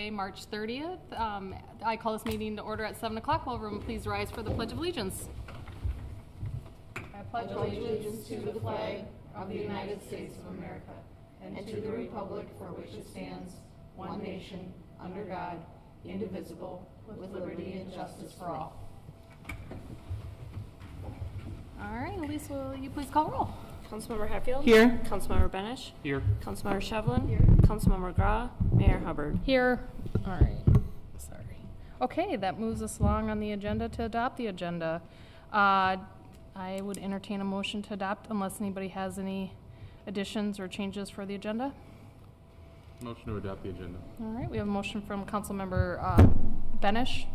March 30th. I call this meeting to order at 7 o'clock. Will everyone please rise for the Pledge of Allegiance? I pledge allegiance to the flag of the United States of America and to the republic for which it stands, one nation, under God, indivisible, with liberty and justice for all. All right, Elise, will you please call roll? Councilmember Hatfield? Here. Councilmember Benish? Here. Councilmember Shevlin? Here. Councilmember McGraw? Mayor Hubbard? Here. All right. Sorry. Okay, that moves us along on the agenda to adopt the agenda. I would entertain a motion to adopt unless anybody has any additions or changes for the agenda. Motion to adopt the agenda. All right, we have a motion from Councilmember Benish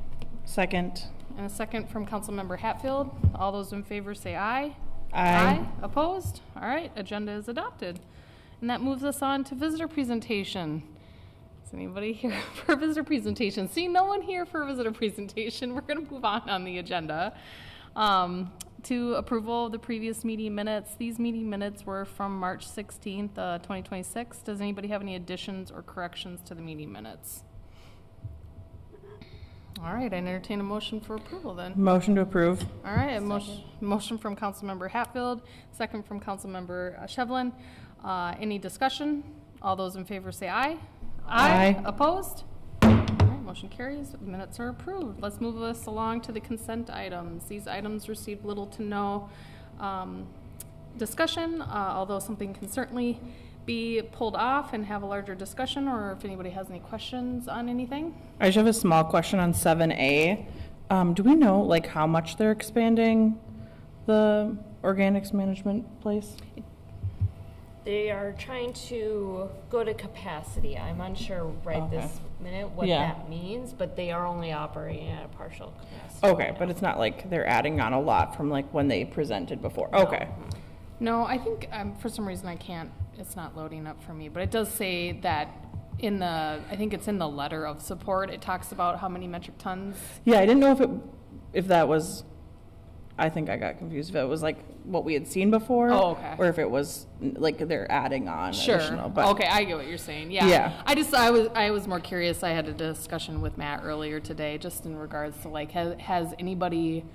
Second. and a second from Councilmember Hatfield. All those in favor say aye. Aye. Opposed? All right, agenda is adopted. And that moves us on to visitor presentation. Is anybody here for a visitor presentation? See, no one here for a visitor presentation. We're going to move on the agenda to approval of the previous meeting minutes. These meeting minutes were from March 16th, 2026. Does anybody have any additions or corrections to the meeting minutes? All right, I entertain a motion for approval then. Motion to approve. All right, a motion from Councilmember Hatfield, second from Councilmember Shevlin. Any discussion? All those in favor say aye. Aye. Opposed? All right, motion carries. Minutes are approved. Let's move us along to the consent items. These items received little to no discussion, although something can certainly be pulled off and have a larger discussion, or if anybody has any questions on anything. I just have a small question on 7A. Do we know like how much they're expanding the organics management place? They are trying to go to capacity. I'm unsure right this minute what Yeah. that means, but they are only operating at a partial capacity. Okay, right but now. it's not like they're adding on a lot from like when they presented before. Okay. No, I think for some reason it's not loading up for me, but it does say that I think it's in the letter of support. It talks about how many metric tons. Yeah, I didn't know if that was, I think I got confused if it was like what we had seen before. Oh, okay. Or if it was like they're adding on additional. But Okay, I get what you're saying. Yeah. Yeah. I was more curious. I had a discussion with Matt earlier today just in regards to like, has anybody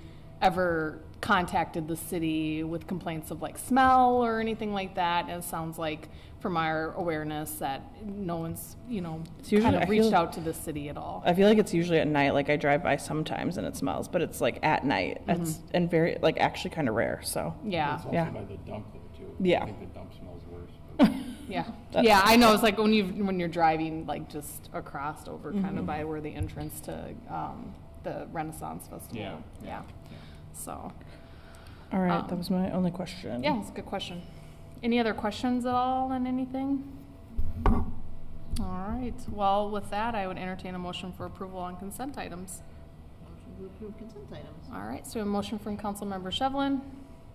ever contacted the city with complaints of like smell or anything like that? And it sounds like from our awareness that no one's, kind of reached out to the city at all. I feel like it's usually at night. Like I drive by sometimes and it smells, but it's like at night. It's and very like actually kind of rare. So Yeah. It's also Yeah. by the dump though too. Yeah. I think the dump smells worse. Yeah. That's- Yeah, I know. It's like when you're driving like just across over kind of by where the entrance to the Renaissance Festival. Yeah. Yeah. So, all right, that was my only question. yeah, it's a good question. Any other questions at all on anything? All right. Well, with that, I would entertain a motion for approval on consent items. Motion to approve consent items. All right. So a motion from Councilmember Shevlin,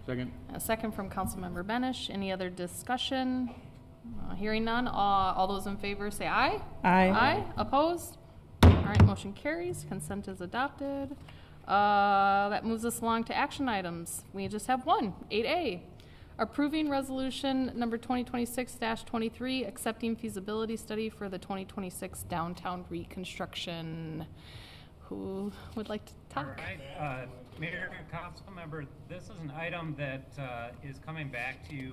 Second. a second from Councilmember Benish. Any other discussion? Hearing none. All those in favor say aye. Aye. Aye. Opposed? All right, motion carries. Consent is adopted. That moves us along to action items. We just have one, 8A. Approving resolution number 2026-23, accepting feasibility study for the 2026 downtown reconstruction. Who would like to talk? All right, Mayor and Council Member, this is an item that is coming back to you.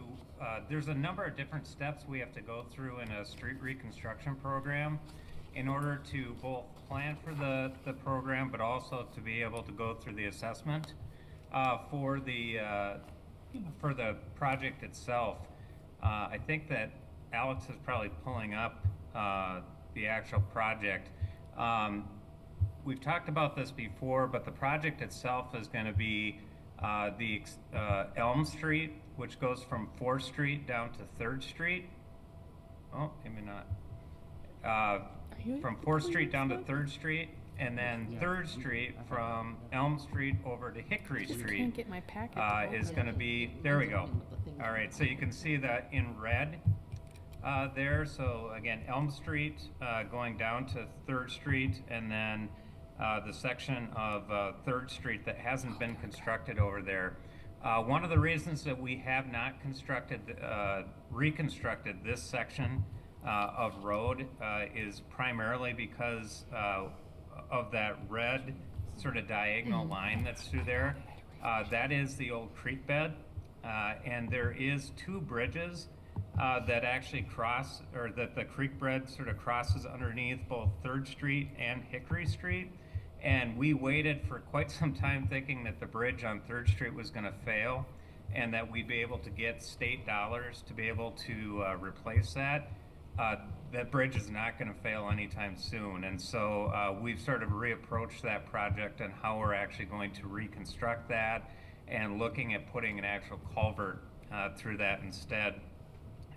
There's a number of different steps we have to go through in a street reconstruction program in order to both plan for the program, but also to be able to go through the assessment for the project itself. I think that Alex is probably pulling up the actual project. We've talked about this before, but the project itself is going to be the Elm Street, which goes from 4th Street down to 3rd Street. Oh, maybe not. From 4th Street down to 3rd Street, and then 3rd Street from Elm Street over to Hickory Street Can't get my packet. is going to be, there we go. All right, so you can see that in red there. So again, Elm Street going down to 3rd Street, and then the section of 3rd Street that hasn't been constructed over there. One of the reasons that we have not reconstructed this section of road is primarily because of that red sort of diagonal line that's through there. That is the old creek bed, and there is 2 bridges that actually cross, or that the creek bed sort of crosses underneath both 3rd Street and Hickory Street. And we waited for quite some time thinking that the bridge on 3rd Street was going to fail and that we'd be able to get state dollars to be able to replace that. That bridge is not going to fail anytime soon. And so we've sort of reapproached that project and how we're actually going to reconstruct that and looking at putting an actual culvert through that instead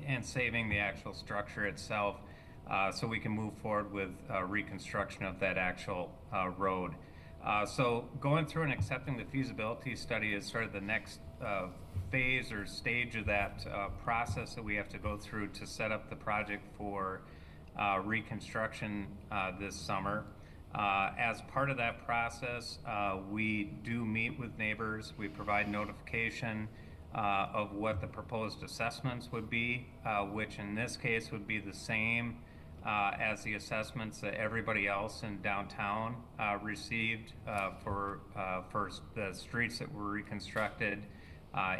and saving the actual structure itself so we can move forward with reconstruction of that actual road. So going through and accepting the feasibility study is sort of the next phase or stage of that process that we have to go through to set up the project for reconstruction this summer. As part of that process, we do meet with neighbors. We provide notification of what the proposed assessments would be, which in this case would be the same as the assessments that everybody else in downtown received for the streets that were reconstructed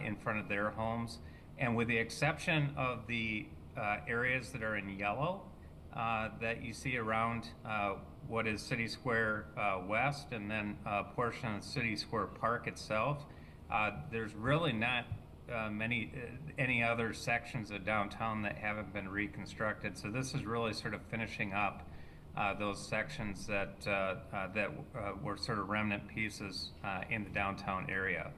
in front of their homes. And with the exception of the areas that are in yellow that you see around what is City Square West and then a portion of City Square Park itself, there's really not any other sections of downtown that haven't been reconstructed. So this is really sort of finishing up those sections that were sort of remnant pieces in the downtown area.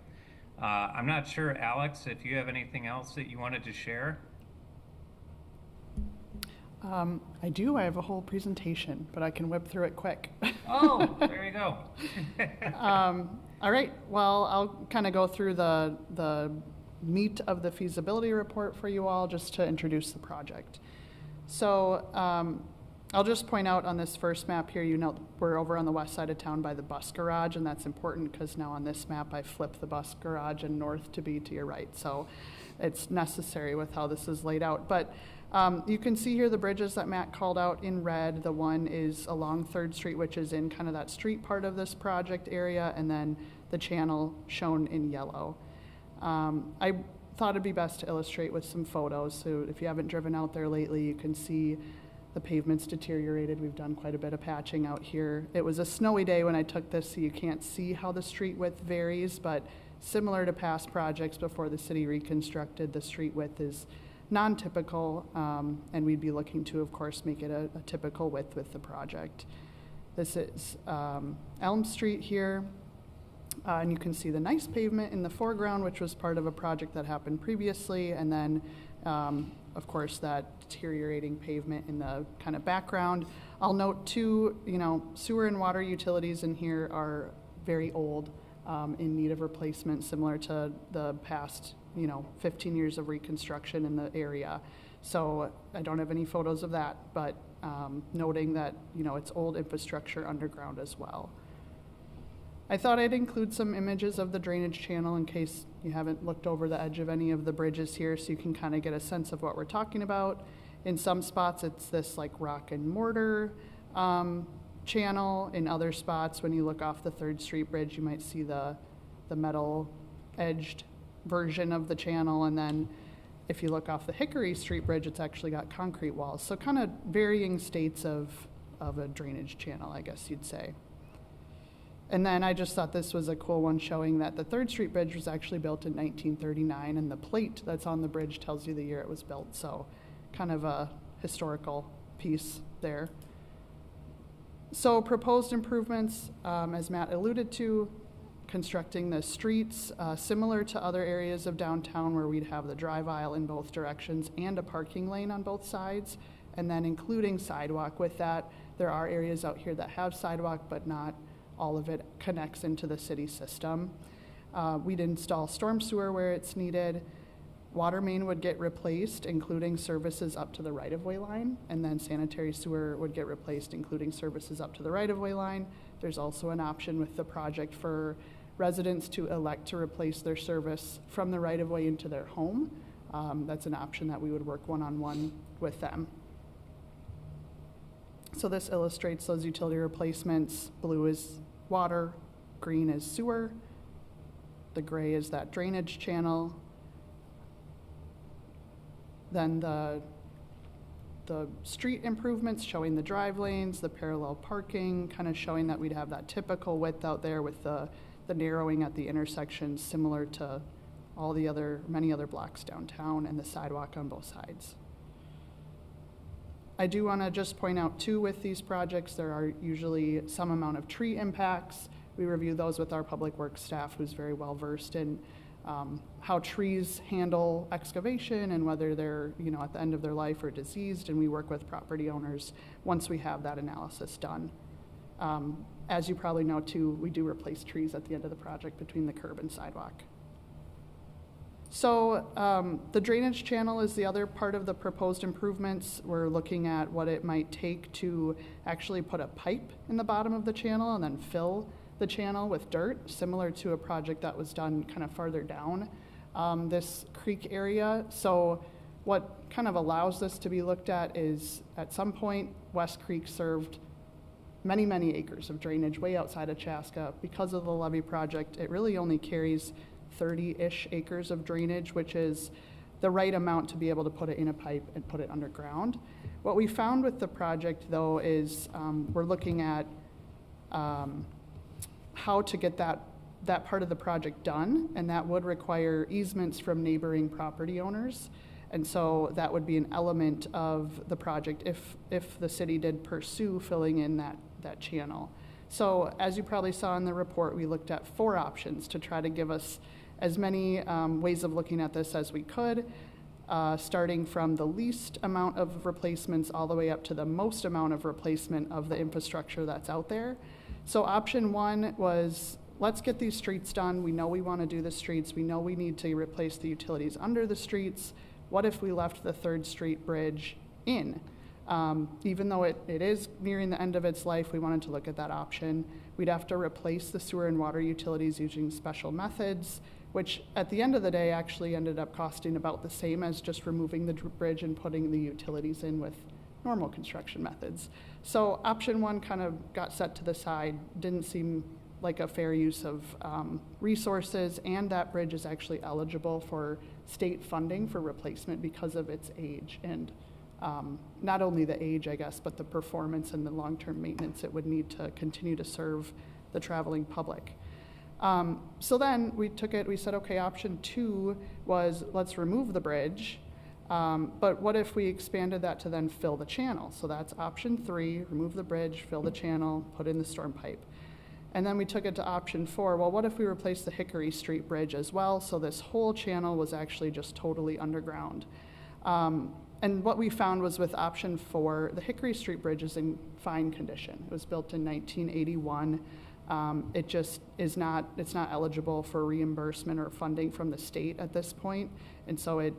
I'm not sure, Alex, if you have anything else that you wanted to share? I do. I have a whole presentation, but I can whip through it quick. Oh, there you go. All right. Well, I'll kind of go through the meat of the feasibility report for you all just to introduce the project. So I'll just point out on this first map here, you know, we're over on the west side of town by the bus garage, and that's important because now on this map I flipped the bus garage and north to be to your right. So it's necessary with how this is laid out. But you can see here the bridges that Matt called out in red. The one is along 3rd Street, which is in kind of that street part of this project area, and then the channel shown in yellow. I thought it'd be best to illustrate with some photos. So if you haven't driven out there lately, you can see the pavement's deteriorated. We've done quite a bit of patching out here. It was a snowy day when I took this, so you can't see how the street width varies, but similar to past projects before the city reconstructed, the street width is non-typical, and we'd be looking to, of course, make it a typical width with the project. This is Elm Street here, and you can see the nice pavement in the foreground, which was part of a project that happened previously, and then, of course, that deteriorating pavement in the kind of background. I'll note too, you know, sewer and water utilities in here are very old, in need of replacement, similar to the past 15 years of reconstruction in the area. So I don't have any photos of that, but noting that, it's old infrastructure underground as well. I thought I'd include some images of the drainage channel in case you haven't looked over the edge of any of the bridges here, so you can kind of get a sense of what we're talking about. In some spots, it's this like rock and mortar channel. In other spots, when you look off the 3rd Street Bridge, you might see the metal edged version of the channel, and then if you look off the Hickory Street Bridge, it's actually got concrete walls. So kind of varying states of a drainage channel, I guess you'd say. And then I just thought this was a cool one showing that the 3rd Street Bridge was actually built in 1939, and the plate that's on the bridge tells you the year it was built. So kind of a historical piece there. So proposed improvements, as Matt alluded to, constructing the streets similar to other areas of downtown where we'd have the drive aisle in both directions and a parking lane on both sides, and then including sidewalk with that. There are areas out here that have sidewalk, but not all of it connects into the city system. We'd install storm sewer where it's needed. Water main would get replaced, including services up to the right-of-way line, and then sanitary sewer would get replaced, including services up to the right-of-way line. There's also an option with the project for residents to elect to replace their service from the right-of-way into their home. That's an option that we would work one-on-one with them. So this illustrates those utility replacements. Blue is water, green is sewer, the gray is that drainage channel. Then the street improvements showing the drive lanes, the parallel parking, kind of showing that we'd have that typical width out there with the narrowing at the intersections similar to all the many other blocks downtown, and the sidewalk on both sides. I do want to just point out too, with these projects, there are usually some amount of tree impacts. We review those with our public works staff, who's very well versed in how trees handle excavation and whether they're, at the end of their life or diseased, and we work with property owners once we have that analysis done. As you probably know too, we do replace trees at the end of the project between the curb and sidewalk. So the drainage channel is the other part of the proposed improvements. We're looking at what it might take to actually put a pipe in the bottom of the channel and then fill the channel with dirt, similar to a project that was done kind of farther down this creek area. So what kind of allows this to be looked at is, at some point, West Creek served many, many acres of drainage way outside of Chaska. Because of the levee project, it really only carries 30-ish acres of drainage, which is the right amount to be able to put it in a pipe and put it underground. What we found with the project, though, is we're looking at how to get that part of the project done, and that would require easements from neighboring property owners. And so that would be an element of the project if the city did pursue filling in that channel. So as you probably saw in the report, we looked at 4 options to try to give us as many ways of looking at this as we could, starting from the least amount of replacements all the way up to the most amount of replacement of the infrastructure that's out there. So option 1 was, let's get these streets done. We know we want to do the streets. We know we need to replace the utilities under the streets. What if we left the 3rd Street Bridge in? Even though it is nearing the end of its life, we wanted to look at that option. We'd have to replace the sewer and water utilities using special methods, which at the end of the day actually ended up costing about the same as just removing the bridge and putting the utilities in with normal construction methods. So option 1 kind of got set to the side, didn't seem like a fair use of resources, and that bridge is actually eligible for state funding for replacement because of its age, and not only the age, I guess, but the performance and the long-term maintenance it would need to continue to serve the traveling public. So then we said, okay, option 2 was, let's remove the bridge, but what if we expanded that to then fill the channel? So that's option 3, remove the bridge, fill the channel, put in the storm pipe. And then we took it to option 4, well, what if we replaced the Hickory Street Bridge as well? So this whole channel was actually just totally underground. And what we found was, with option 4, the Hickory Street Bridge is in fine condition. It was built in 1981. It just it's not eligible for reimbursement or funding from the state at this point. And so it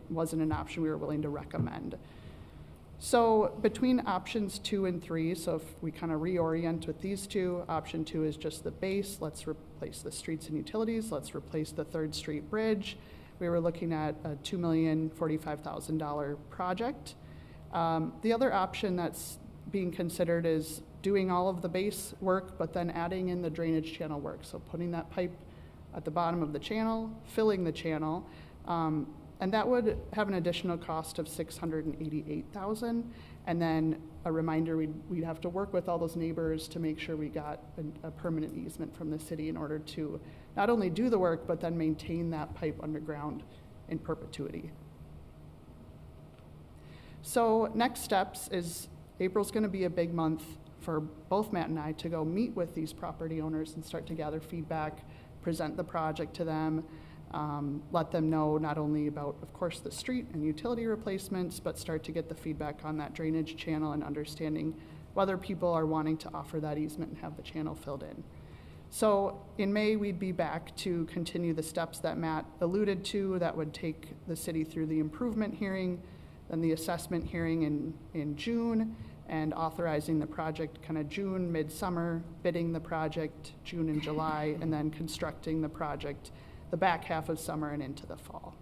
wasn't an option we were willing to recommend. So between options 2 and 3, so if we kind of reorient with these 2, option 2 is just the base. Let's replace the streets and utilities. Let's replace the 3rd Street Bridge. We were looking at a $2,045,000 project. The other option that's being considered is doing all of the base work, but then adding in the drainage channel work. So putting that pipe at the bottom of the channel, filling the channel, and that would have an additional cost of $688,000. And then a reminder, we'd have to work with all those neighbors to make sure we got a permanent easement from the city in order to not only do the work, but then maintain that pipe underground in perpetuity. So next steps is, April's going to be a big month for both Matt and I to go meet with these property owners and start to gather feedback, present the project to them, let them know not only about, of course, the street and utility replacements, but start to get the feedback on that drainage channel and understanding whether people are wanting to offer that easement and have the channel filled in. So in May, we'd be back to continue the steps that Matt alluded to that would take the city through the improvement hearing, then the assessment hearing in June, and authorizing the project kind of June, midsummer, bidding the project June and July, and then constructing the project the back half of summer and into the fall.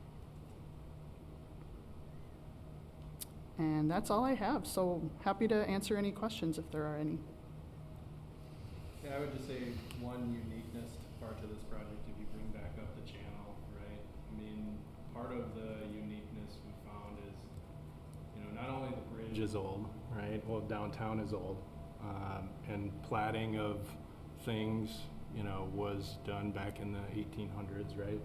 And that's all I have, so happy to answer any questions if there are any. Yeah, I would just say one uniqueness part to this project, if you bring back up the channel, right? I mean, part of the uniqueness we found is, you know, not only the bridge is old, right? Well, downtown is old, and platting of things, you know, was done back in the 1800s, right?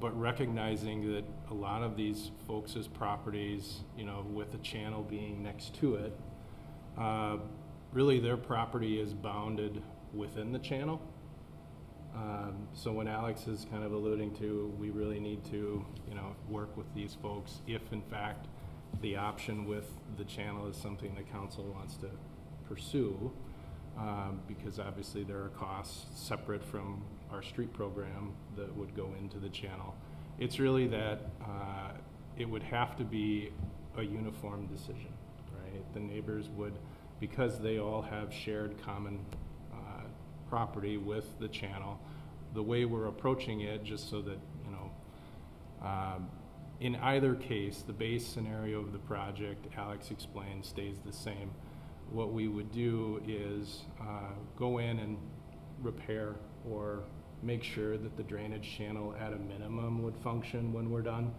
But recognizing that a lot of these folks' properties, you know, with the channel being next to it, really their property is bounded within the channel. So when Alex is kind of alluding to, we really need to, you know, work with these folks if in fact the option with the channel is something the council wants to pursue, because obviously there are costs separate from our street program that would go into the channel. It's really that it would have to be a uniform decision, right? The neighbors would, because they all have shared common property with the channel, the way we're approaching it, just so that, you know, in either case, the base scenario of the project, Alex explained, stays the same. What we would do is go in and repair or make sure that the drainage channel at a minimum would function when we're done.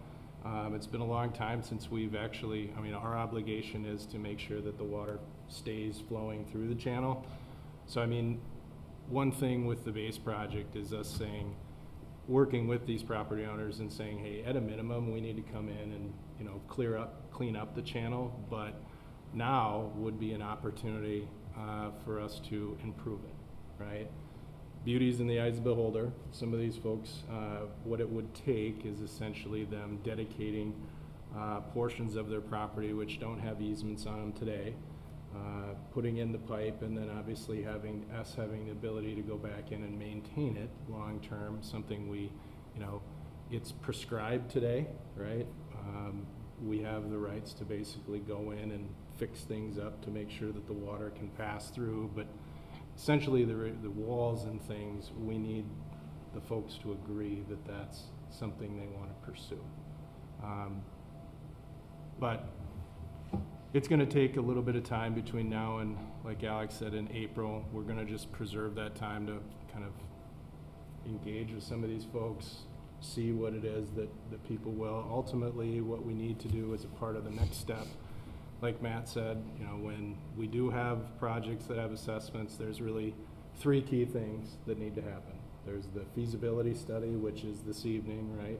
It's been a long time since we've actually, I mean, our obligation is to make sure that the water stays flowing through the channel. So, I mean, one thing with the base project is us saying, working with these property owners and saying, hey, at a minimum, we need to come in and, you know, clean up the channel, but now would be an opportunity for us to improve it, right? Beauty's in the eyes of the beholder. Some of these folks, what it would take is essentially them dedicating portions of their property which don't have easements on them today, putting in the pipe, and then obviously having the ability to go back in and maintain it long term, something we, you know, it's prescribed today, right? We have the rights to basically go in and fix things up to make sure that the water can pass through, but essentially the walls and things, we need the folks to agree that that's something they want to pursue. But it's going to take a little bit of time between now and, like Alex said, in April. We're going to just preserve that time to kind of engage with some of these folks, see what it is that people will. Ultimately, what we need to do as a part of the next step, like Matt said, you know, when we do have projects that have assessments, there's really three key things that need to happen. There's the feasibility study, which is this evening, right?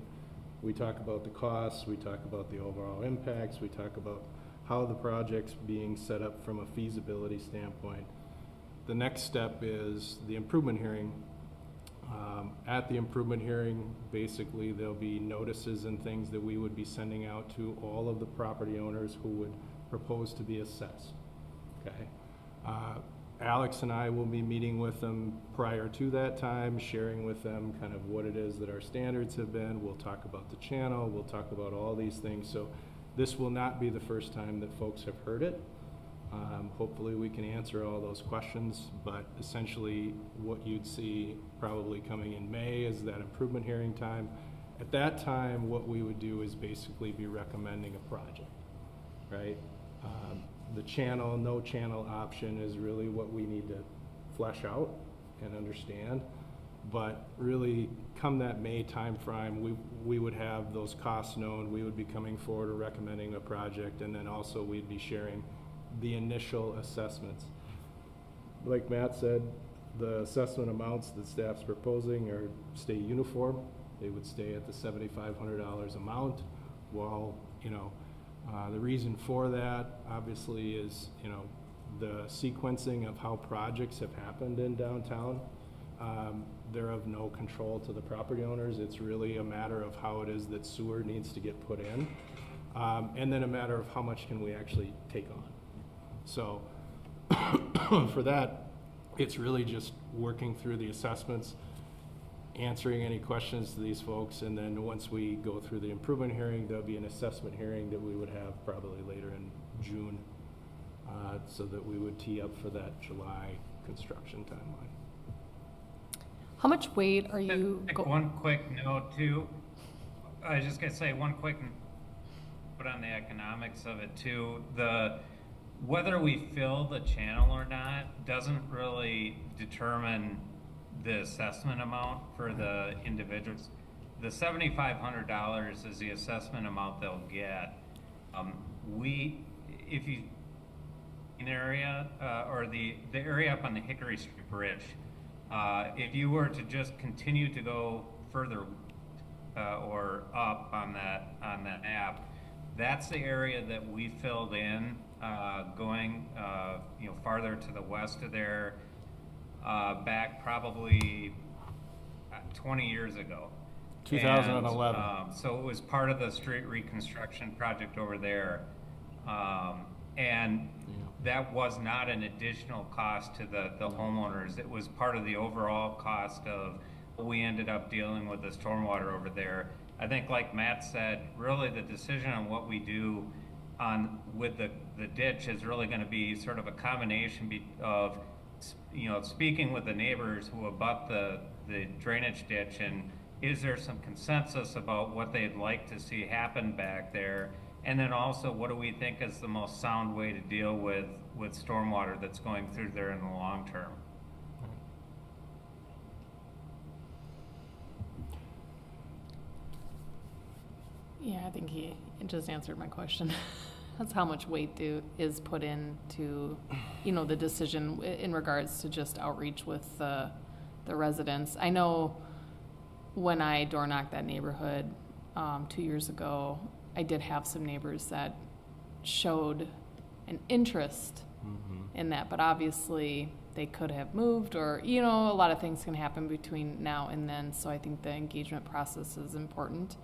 We talk about the costs, we talk about the overall impacts, we talk about how the project's being set up from a feasibility standpoint. The next step is the improvement hearing. At the improvement hearing, basically there'll be notices and things that we would be sending out to all of the property owners who would propose to be assessed, okay? Alex and I will be meeting with them prior to that time, sharing with them kind of what it is that our standards have been. We'll talk about the channel, we'll talk about all these things. So this will not be the first time that folks have heard it. Hopefully we can answer all those questions, but essentially what you'd see probably coming in May is that improvement hearing time. At that time, what we would do is basically be recommending a project, right? The channel, no channel option is really what we need to flesh out and understand. But really, come that May timeframe, we would have those costs known. We would be coming forward and recommending a project, and then also we'd be sharing the initial assessments. Like Matt said, the assessment amounts that staff's proposing stay uniform. They would stay at the $7,500 amount, while, you know, the reason for that obviously is, you know, the sequencing of how projects have happened in downtown. They're of no control to the property owners. It's really a matter of how it is that sewer needs to get put in, and then a matter of how much can we actually take on. So for that, it's really just working through the assessments, answering any questions to these folks, and then once we go through the improvement hearing, there'll be an assessment hearing that we would have probably later in June, so that we would tee up for that July construction timeline. How much weight are you? One quick note too. I was just gonna say one quick put on the economics of it too. Whether we fill the channel or not doesn't really determine the assessment amount for the individuals. The $7,500 is the assessment amount they'll get. If you an area or the area up on the Hickory Street Bridge, if you were to just continue to go further or up on that map, that's the area that we filled in, going farther to the west of there, back probably 20 years ago. 2011. And, so it was part of the street reconstruction project over there, and that was not an additional cost to the homeowners. It was part of the overall cost of what we ended up dealing with the stormwater over there. I think, like Matt said, really the decision on what we do with the ditch is really going to be sort of a combination of speaking with the neighbors who abut the drainage ditch, and is there some consensus about what they'd like to see happen back there, and then also what do we think is the most sound way to deal with stormwater that's going through there in the long term. Yeah, I think he just answered my question. That's how much weight is put into, the decision in regards to just outreach with the residents. I know when I door knocked that neighborhood 2 years ago, I did have some neighbors that showed an interest in that, but obviously they could have moved, or a lot of things can happen between now and then. So I think the engagement process is important.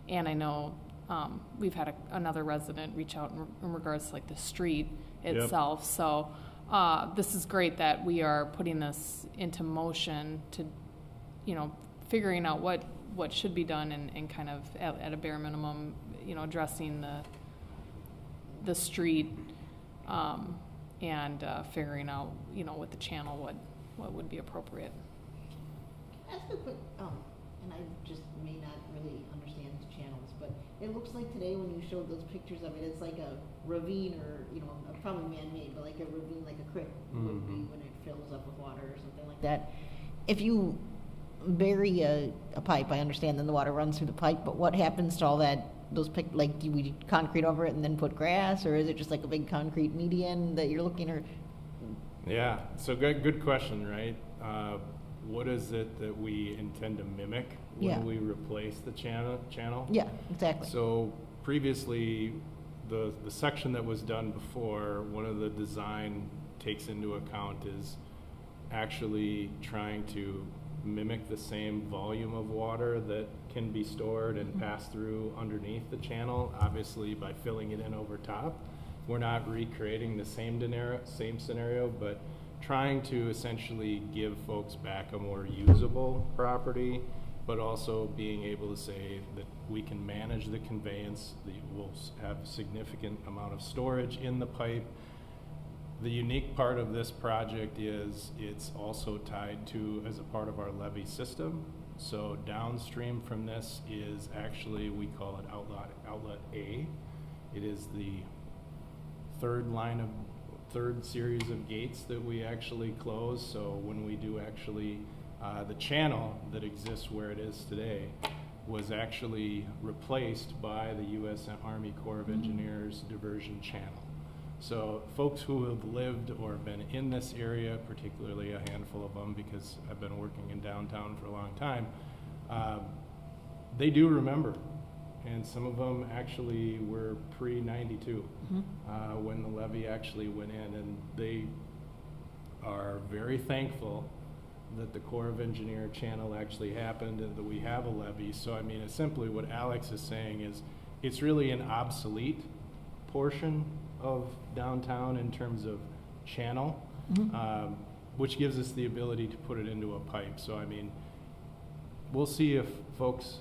And I know we've had another resident reach out in regards to like the street itself. Yep. So this is great that we are putting this into motion to, figuring out what should be done and kind of at a bare minimum, addressing the street and figuring out, with the channel what would be appropriate. Ask a quick, and I just may not really understand the channels, but it looks like today when you showed those pictures of it, it's like a ravine or, probably man-made, but like a ravine, like a creek would be when it fills up with water or something like that. If you bury a pipe, I understand, then the water runs through the pipe, but what happens to all that, do we concrete over it and then put grass, or is it just like a big concrete median that you're looking, or? Yeah, so good question, right? What is it that we intend to mimic when we replace the channel? Yeah, exactly. So previously, the section that was done before, one of the design takes into account is actually trying to mimic the same volume of water that can be stored and pass through underneath the channel, obviously by filling it in over top. We're not recreating the same scenario, but trying to essentially give folks back a more usable property, but also being able to say that we can manage the conveyance, that we'll have a significant amount of storage in the pipe. The unique part of this project is it's also tied to as a part of our levee system. So downstream from this is actually, we call it outlet A. It is the third series of gates that we actually close. So when we do actually, the channel that exists where it is today was actually replaced by the U.S. Army Corps of Engineers diversion channel. So folks who have lived or been in this area, particularly a handful of them, because I've been working in downtown for a long time, they do remember. And some of them actually were pre-92 when the levee actually went in, and they are very thankful that the Corps of Engineer channel actually happened and that we have a levee. So I mean, essentially what Alex is saying is it's really an obsolete portion of downtown in terms of channel, which gives us the ability to put it into a pipe. So I mean, we'll see if folks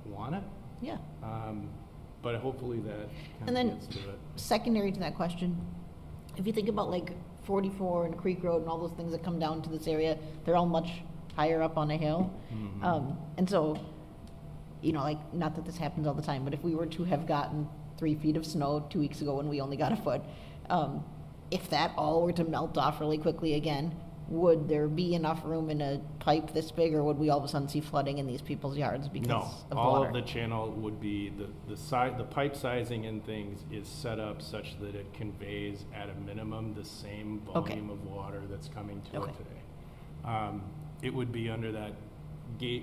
want it. Yeah. But hopefully that kind and of then gets to it. Secondary to that question, if you think about like 44 and Creek Road and all those things that come down to this area, they're all much higher up on a hill. And so you know, like, not that this happens all the time, but if we were to have gotten 3 feet of snow 2 weeks ago when we only got a foot, if that all were to melt off really quickly again, would there be enough room in a pipe this big, or would we all of a sudden see flooding in these people's yards because No, of the all water? of the channel would be, the pipe sizing and things is set up such that it conveys at a minimum the same Okay. volume of water that's coming to Okay. it today. It would be under that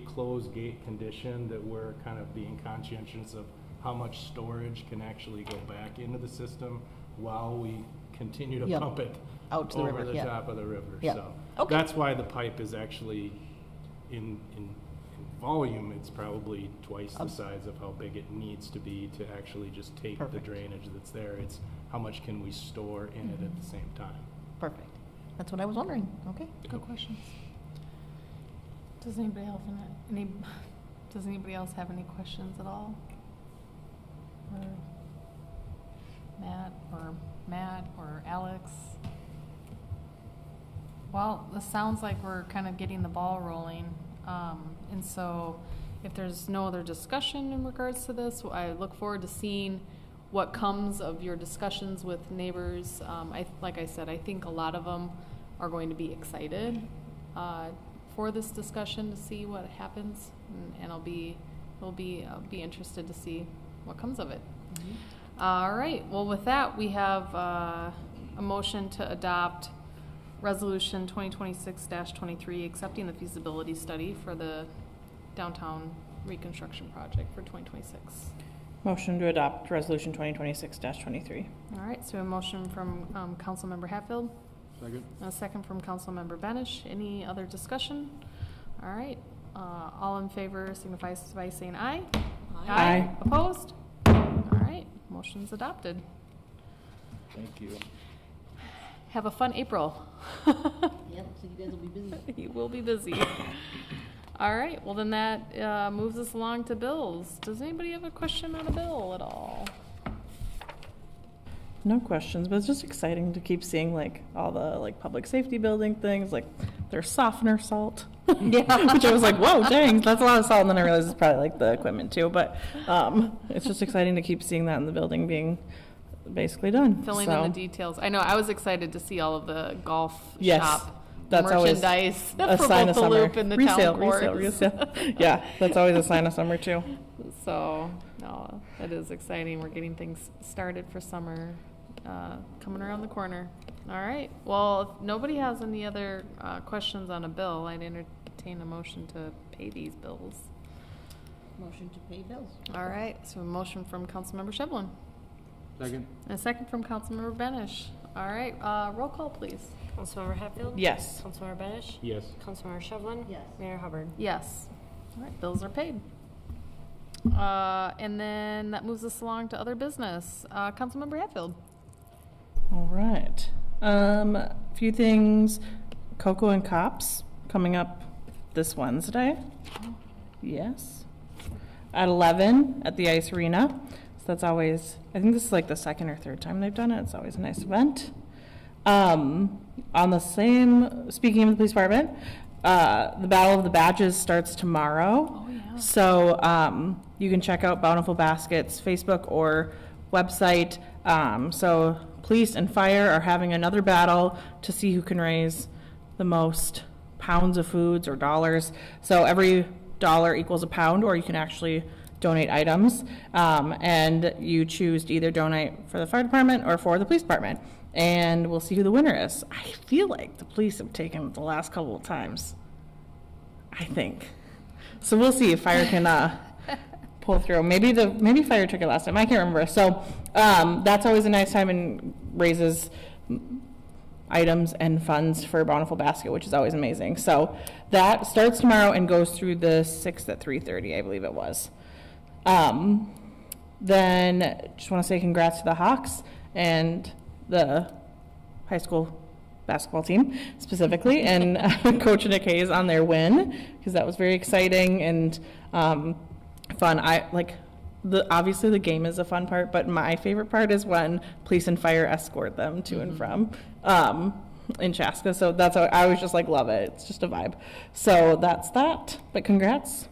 closed gate condition that we're kind of being conscientious of how much storage can actually go back into the system while we continue to Yep. pump it Out to the over river, the yeah. top of the river. Yep. So Okay. that's why the pipe is actually in volume, it's probably twice the size of how big it needs to be to actually just take the Perfect. drainage that's there. It's how much can we store in it at the same time. Perfect. That's what I was wondering. Okay. Good questions. Does anybody else does anybody else have any questions at all? Or Matt or Alex? Well, this sounds like we're kind of getting the ball rolling. And so if there's no other discussion in regards to this, I look forward to seeing what comes of your discussions with neighbors. Like I said, I think a lot of them are going to be excited for this discussion to see what happens, and I'll be interested to see what comes of it. All right. Well, with that, we have a motion to adopt Resolution 2026-23, accepting the feasibility study for the downtown reconstruction project for 2026. Motion to adopt Resolution 2026-23. All right. So a motion from Councilmember Hatfield. Second? And a second from Councilmember Benish. Any other discussion? All right. All in favor signify by saying aye. Aye. Opposed? All right. Motion's adopted. Thank you. Have a fun April. Yeah, looks like you guys will be busy. You will be busy. All right. Well, then that moves us along to bills. Does anybody have a question on a bill at all? No questions, but it's just exciting to keep seeing like all the like public safety building things, like their softener salt. Yeah. Which I was like, whoa, dang, that's a lot of salt. And then I realized it's probably like the equipment too. But it's just exciting to keep seeing that in the building being basically done. Filling So, in the details. I know. I was excited to see all of the golf Yes, shop that's always merchandise a for sign both of the summer. loop and the Resale, town courts. resale. Yeah, that's always a sign of summer too. So, no, that is exciting. We're getting things started for summer coming around the corner. All right. Well, if nobody has any other questions on a bill, I'd entertain a motion to pay these bills. Motion to pay bills. All right. So a motion from Councilmember Shevlin. Second? And a second from Councilmember Benish. All right. Roll call, please. Councilmember Hatfield? Yes. Councilmember Benish? Yes. Councilmember Shevlin? Yes. Mayor Hubbard? Yes. All right. Bills are paid. And then that moves us along to other business. Councilmember Hatfield. All right. A few things. Cocoa and Cops coming up this Wednesday. Yes. At 11 at the Ice Arena. So that's always, I think this is like the second or third time they've done it. It's always a nice event. On the same, speaking of the police department, the Battle of the Badges starts tomorrow. Oh, yeah. So you can check out Bountiful Baskets Facebook or website. So police and fire are having another battle to see who can raise the most pounds of foods or dollars. So every dollar equals a pound, or you can actually donate items. And you choose to either donate for the fire department or for the police department. And we'll see who the winner is. I feel like the police have taken it the last couple of times. I think. So we'll see if fire can pull through. Maybe fire took it last time. I can't remember. So that's always a nice time and raises items and funds for Bountiful Basket, which is always amazing. So that starts tomorrow and goes through the 6th at 3:30, I believe it was. Then just want to say congrats to the Hawks and the high school basketball team specifically, and Coach Nick Hayes on their win, because that was very exciting and fun. Obviously the game is a fun part, but my favorite part is when police and fire escort them to and from in Chaska. So that's how I always just like love it. It's just a vibe. So that's that. But congrats.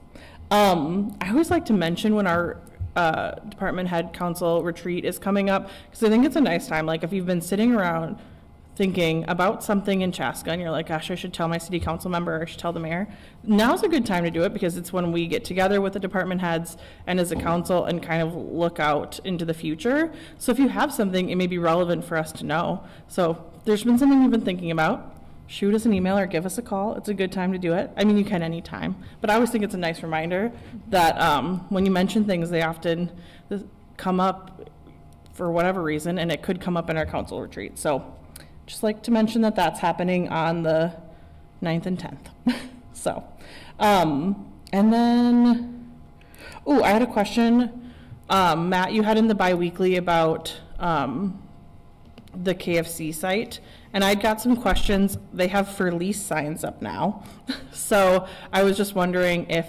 I always like to mention when our department head council retreat is coming up, because I think it's a nice time. Like if you've been sitting around thinking about something in Chaska and you're like, gosh, I should tell my city council member, or I should tell the mayor, now's a good time to do it, because it's when we get together with the department heads and as a council and kind of look out into the future. So if you have something, it may be relevant for us to know. So if there's been something you've been thinking about, shoot us an email or give us a call. It's a good time to do it. I mean, you can anytime, but I always think it's a nice reminder that when you mention things, they often come up for whatever reason, and it could come up in our council retreat. So just like to mention that that's happening on the 9th and 10th. So, and then, oh, I had a question. Matt, you had in the biweekly about the KFC site, and I'd got some questions. They have for lease signs up now. So I was just wondering if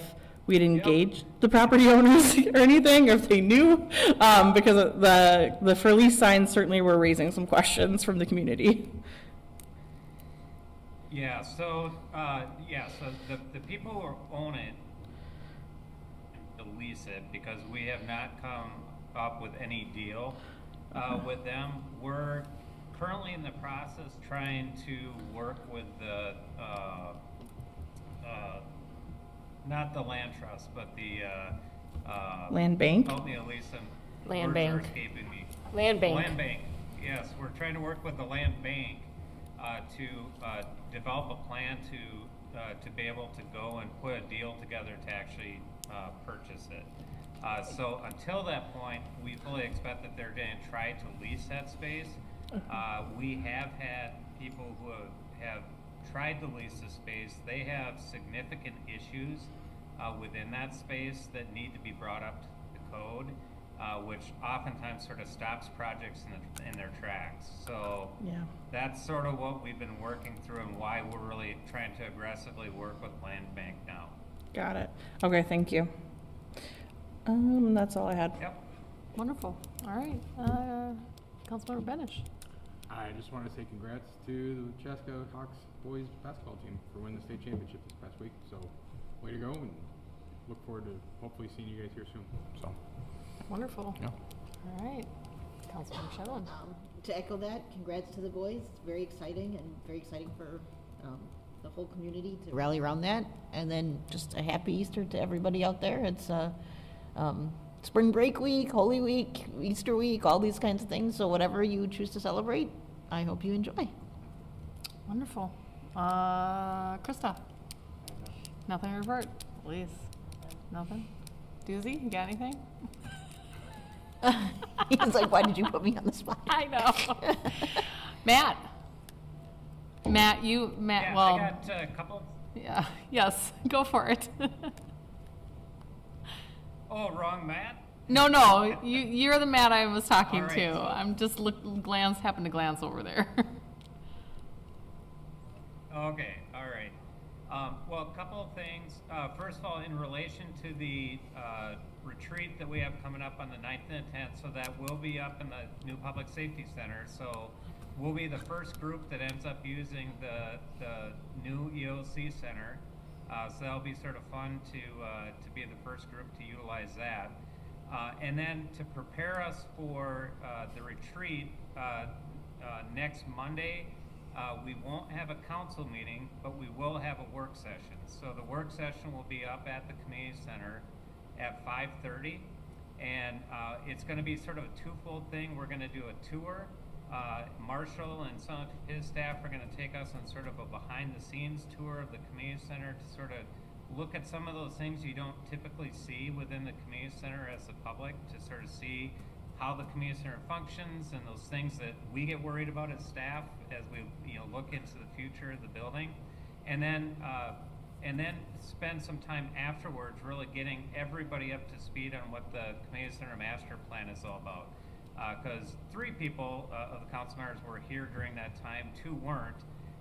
we'd engage the property owners or anything, or if they knew, because the for lease signs certainly were raising some questions from the community. Yeah, so the people who own it to lease it, because we have not come up with any deal with them. We're currently in the process trying to work with the not the land trust, but the Land bank? Help me, Elisa. Land Words are bank. escaping me. Land bank. Land bank. Yes, we're trying to work with the land bank to develop a plan to be able to go and put a deal together to actually purchase it. So until that point, we fully expect that they're going to try to lease that space. We have had people who have tried to lease the space. They have significant issues within that space that need to be brought up to the code, which oftentimes sort of stops projects in their tracks. So Yeah. that's sort of what we've been working through and why we're really trying to aggressively work with Land Bank now. Got it. Okay, thank you. That's all I had. Yep. Wonderful. All right. Councilmember Benish. I just want to say congrats to the Chaska Hawks boys basketball team for winning the state championship this past week. So, way to go, and look forward to hopefully seeing you guys here soon. So, Wonderful. yeah. All right. Councilmember Shedlin. To echo that, congrats to the boys. It's very exciting, and very exciting for the whole community to rally around that. And then just a happy Easter to everybody out there. It's spring break week, Holy Week, Easter week, all these kinds of things. So whatever you choose to celebrate, I hope you enjoy. Wonderful. Krista. Nothing to report. Please. Nothing? Doozy, you got anything? He's like, why did you put me on the spot? I know. Matt. Matt, Yeah, well. I got a couple. Yeah, yes, go for it. Oh, wrong Matt? No, you're the Matt I was talking All right, to. so- I'm just happened to glance over there. Okay, all right. Well, a couple of things. First of all, in relation to the retreat that we have coming up on the 9th and the 10th, so that will be up in the new Public Safety Center. So we'll be the first group that ends up using the new EOC Center. So that'll be sort of fun to be the first group to utilize that. And then to prepare us for the retreat next Monday, we won't have a council meeting, but we will have a work session. So the work session will be up at the community center at 5:30, and it's going to be sort of a twofold thing. We're going to do a tour. Marshall and some of his staff are going to take us on sort of a behind-the-scenes tour of the community center to sort of look at some of those things you don't typically see within the community center as the public, to sort of see how the community center functions and those things that we get worried about as staff as we look into the future of the building, and then spend some time afterwards really getting everybody up to speed on what the community center master plan is all about. Because 3 people of the council members were here during that time, 2 weren't,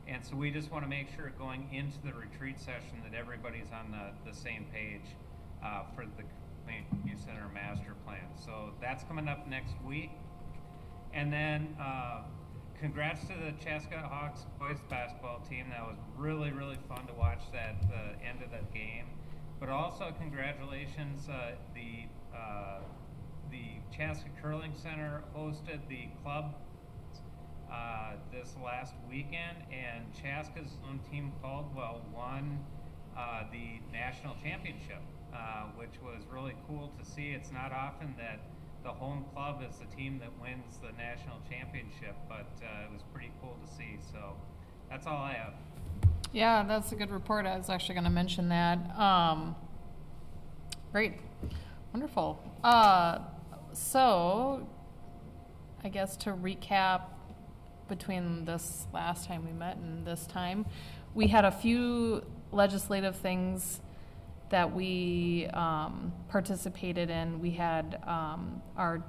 and so we just want to make sure going into the retreat session that everybody's on the same page for the community center master plan. So that's coming up next week. And then congrats to the Chaska Hawks boys basketball team. That was really, really fun to watch the end of that game. but also congratulations, the Chaska Curling Center hosted the club this last weekend, and Chaska's own Team Caldwell won the national championship, which was really cool to see. It's not often that the home club is the team that wins the national championship, but it was pretty cool to see. So that's all I have. Yeah, that's a good report. I was actually going to mention that. Great. Wonderful. So I guess to recap between this last time we met and this time, we had a few legislative things that we participated in. We had our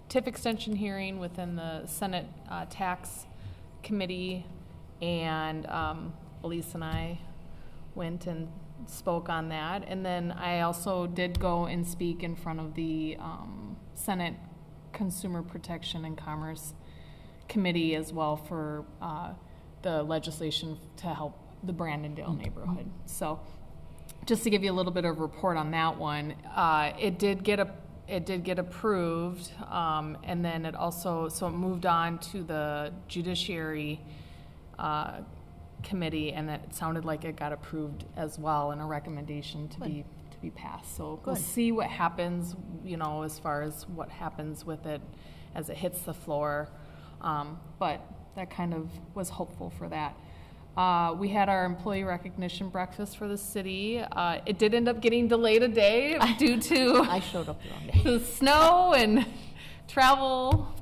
TIF extension hearing within the Senate Tax Committee, and Elise and I went and spoke on that. And then I also did go and speak in front of the Senate Consumer Protection and Commerce Committee as well for the legislation to help the Brandondale neighborhood. So just to give you a little bit of report on that one, it did get approved, and then it also, so it moved on to the Judiciary Committee, and it sounded like it got approved as well, and a recommendation to be passed. So we'll see what happens, you know, as far as what happens with it as it hits the floor. But that kind of was hopeful for that. We had our employee recognition breakfast for the city. It did end up getting delayed a day due to I showed up the wrong day. the snow and travel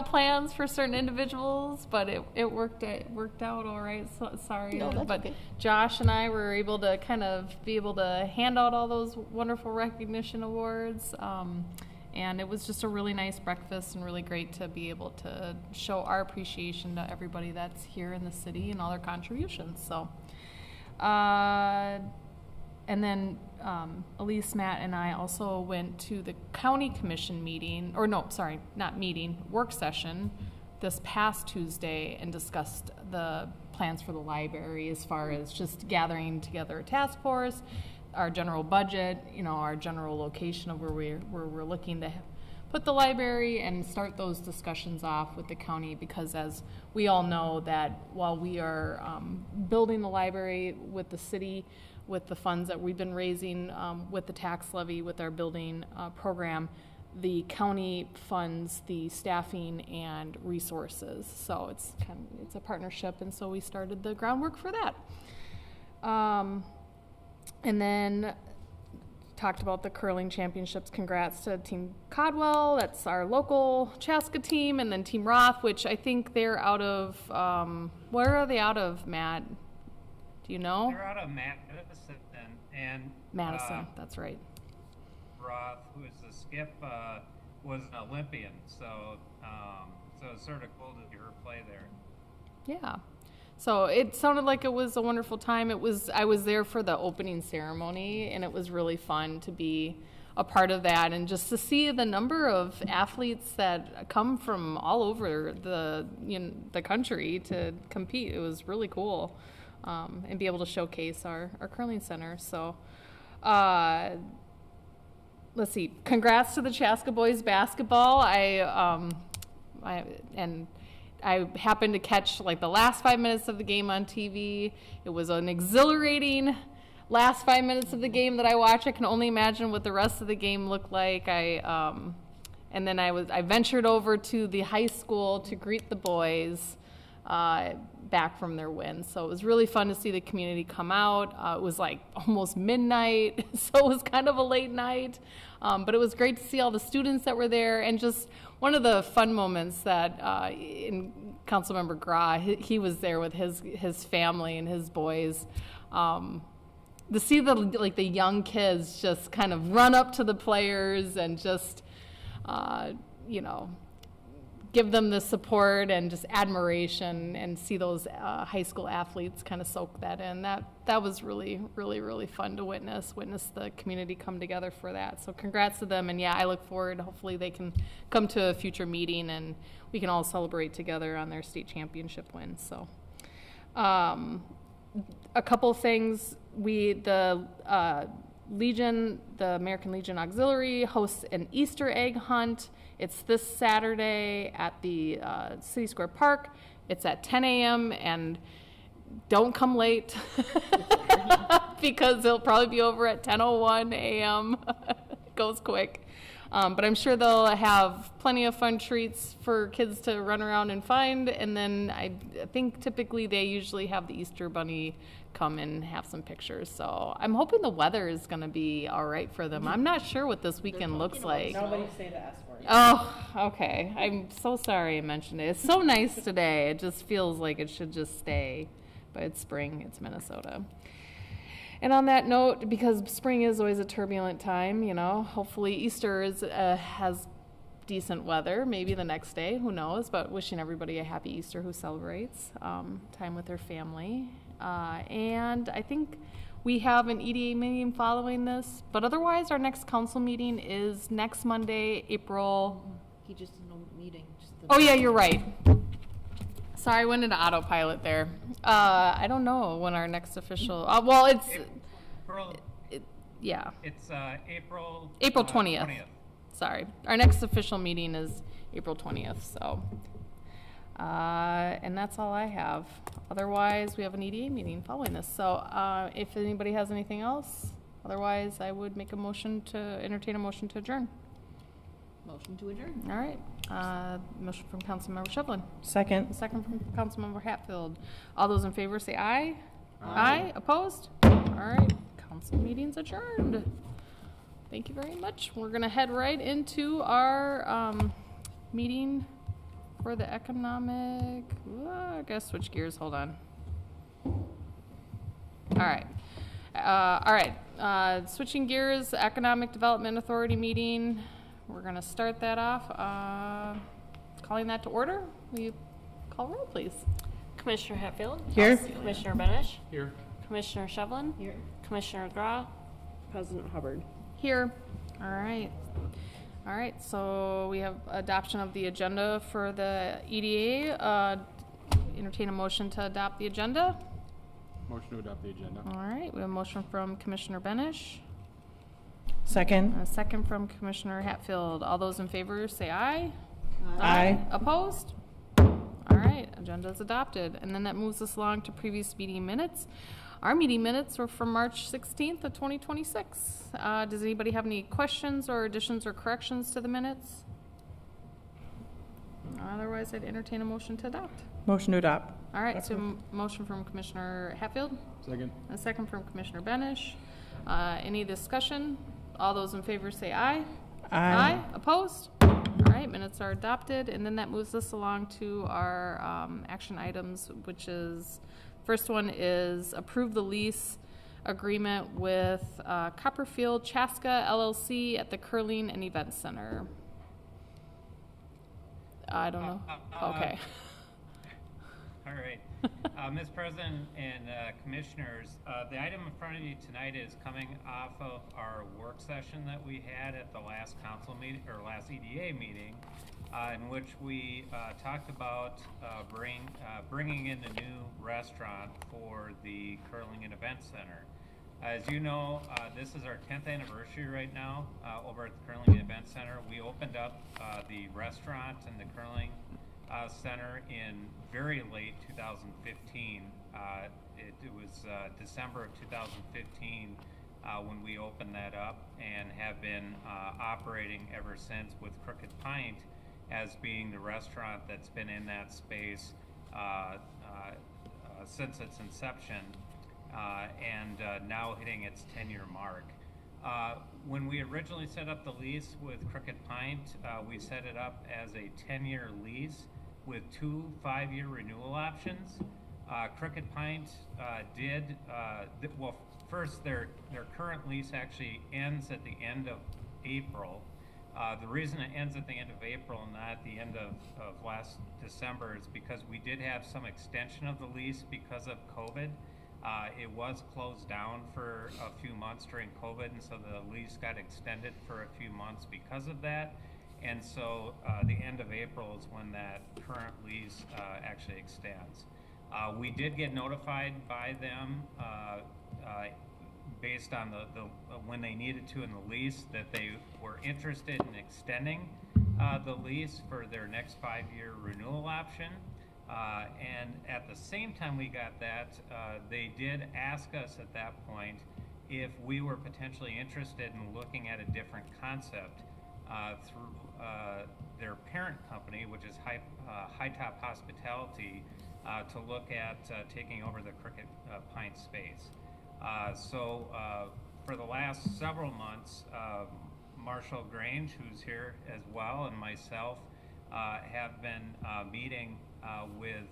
plans for certain individuals, but it worked out all right. So, sorry, No, that's but okay. Josh and I were able to kind of be able to hand out all those wonderful recognition awards. And it was just a really nice breakfast and really great to be able to show our appreciation to everybody that's here in the city and all their contributions. So, and then Elise, Matt, and I also went to the county commission meeting, or no, sorry, not meeting, work session this past Tuesday, and discussed the plans for the library as far as just gathering together a task force, our general budget, you know, our general location of where we're looking to put the library, and start those discussions off with the county, because as we all know, that while we are building the library with the city, with the funds that we've been raising with the tax levy, with our building program, the county funds the staffing and resources. So it's a partnership, and so we started the groundwork for that. And then talked about the curling championships. Congrats to Team Caldwell. That's our local Chaska team. And then Team Roth, which I think they're out of, where are they out of, Matt? Do you know? They're out of Madison, and Madison, that's right. Roth, who is the skip, was an Olympian, so it's sort of cool to hear her play there. Yeah. So it sounded like it was a wonderful time. I was there for the opening ceremony, and it was really fun to be a part of that, and just to see the number of athletes that come from all over the country to compete. It was really cool, and be able to showcase our curling center. So let's see. Congrats to the Chaska boys basketball. I happened to catch like the last 5 minutes of the game on TV. It was an exhilarating last 5 minutes of the game that I watched. I can only imagine what the rest of the game looked like. And then I ventured over to the high school to greet the boys back from their win. So it was really fun to see the community come out. It was like almost midnight, so it was kind of a late night. But it was great to see all the students that were there, and just one of the fun moments that in Councilmember Gra, he was there with his family and his boys. To see the young kids just kind of run up to the players and just give them the support and just admiration, and see those high school athletes kind of soak that in. That was really, really, really fun to witness the community come together for that. So congrats to them, and yeah, I look forward, hopefully they can come to a future meeting and we can all celebrate together on their state championship win. So a couple things Legion, the American Legion Auxiliary, hosts an Easter egg hunt. It's this Saturday at the City Square Park. It's at 10 a.m. and don't come late because it'll probably be over at 10:01 a.m. It goes quick. But I'm sure they'll have plenty of fun treats for kids to run around and find. And then I think typically they usually have the Easter Bunny come and have some pictures. So I'm hoping the weather is going to be all right for them. I'm not sure what this weekend looks like. Nobody say the S word. Oh, okay. I'm so sorry I mentioned it. It's so nice today. It just feels like it should just stay. But it's spring. It's Minnesota. And on that note, because spring is always a turbulent time, you know, hopefully Easter has decent weather, maybe the next day, who knows, but wishing everybody a happy Easter who celebrates time with their family. And I think we have an EDA meeting following this, but otherwise our next council meeting is next Monday, April. He just no meeting. Just the Oh yeah, you're right. Sorry, I went into autopilot there. I don't know when our next official, well, it's, April, yeah. it's April. April 20th. Sorry. Our next official meeting is April 20th, so. And that's all I have. Otherwise, we have an EDA meeting following this. So if anybody has anything else, otherwise I would make a motion to, entertain a motion to adjourn. motion to adjourn. All right. Motion from Councilmember Shevlin. Second. Second from Councilmember Hatfield. All those in favor say aye. Aye. Opposed? All right. Council meeting's adjourned. Thank you very much. We're going to head right into our meeting for the economic. I gotta switch gears. Hold on. All right. Switching gears. Economic Development Authority meeting. We're going to start that off. Calling that to order. Will you call roll, please? Commissioner Hatfield? Here. Commissioner Benish? Here. Commissioner Shevlin? Here. Commissioner Gra? President Hubbard. Here. All right. All right. So we have adoption of the agenda for the EDA. Entertain a motion to adopt the agenda. Motion to adopt the agenda. All right. We have a motion from Commissioner Benish. Second. A second from Commissioner Hatfield. All those in favor say aye. Aye. Opposed? All right, agenda is adopted. And then that moves us along to previous meeting minutes. Our meeting minutes were from March 16th of 2026. Does anybody have any questions or additions or corrections to the minutes? Otherwise, I'd entertain a motion to adopt. Motion to adopt. All right, so motion from Commissioner Hatfield, Second. a second from Commissioner Benish. Any discussion? All those in favor say aye. Aye. Opposed? All right, minutes are adopted. And then that moves us along to our action items, which is, first one is approve the lease agreement with Copperfield Chaska LLC at the Curling and Event Center. I don't know. Okay. All right. Mr. President and Commissioners, the item in front of you tonight is coming off of our work session that we had at the last council meeting, or last EDA meeting, in which we talked about bringing in the new restaurant for the Curling and Event Center. As you know, this is our 10th anniversary right now over at the Curling and Event Center. We opened up the restaurant and the Curling Center in very late 2015. It was December of 2015 when we opened that up, and have been operating ever since, with Crooked Pint as being the restaurant that's been in that space since its inception, and now hitting its 10-year mark. When we originally set up the lease with Crooked Pint, we set it up as a 10-year lease with 2 5-year renewal options. Crooked Pint well, first, their current lease actually ends at the end of April. The reason it ends at the end of April and not at the end of last December is because we did have some extension of the lease because of COVID. It was closed down for a few months during COVID, and so the lease got extended for a few months because of that. And so the end of April is when that current lease actually extends. We did get notified by them based on the when they needed to in the lease, that they were interested in extending the lease for their next 5-year renewal option. And at the same time we got that, they did ask us at that point if we were potentially interested in looking at a different concept through their parent company, which is High Top Hospitality, to look at taking over the Cricket Pint space. So for the last several months, Marshall Grange, who's here as well, and myself have been meeting with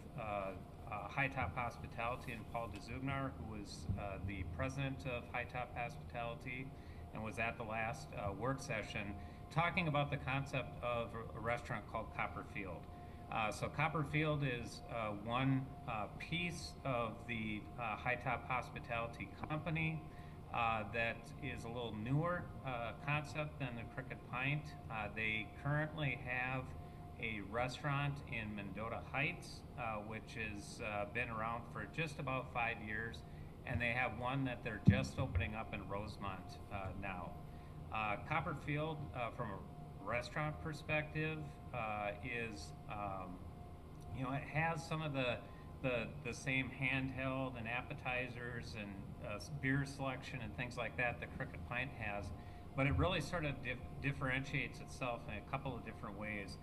High Top Hospitality and Paul DeZugnar, who was the president of High Top Hospitality and was at the last work session, talking about the concept of a restaurant called Copperfield. So Copperfield is one piece of the High Top Hospitality company that is a little newer concept than the Cricket Pint. They currently have a restaurant in Mendota Heights, which has been around for just about 5 years, and they have one that they're just opening up in Rosemont now. Copperfield, from a restaurant perspective, is, you know, it has some of the same handheld and appetizers and beer selection and things like that Cricket Pint has, but it really sort of differentiates itself in a couple of different ways.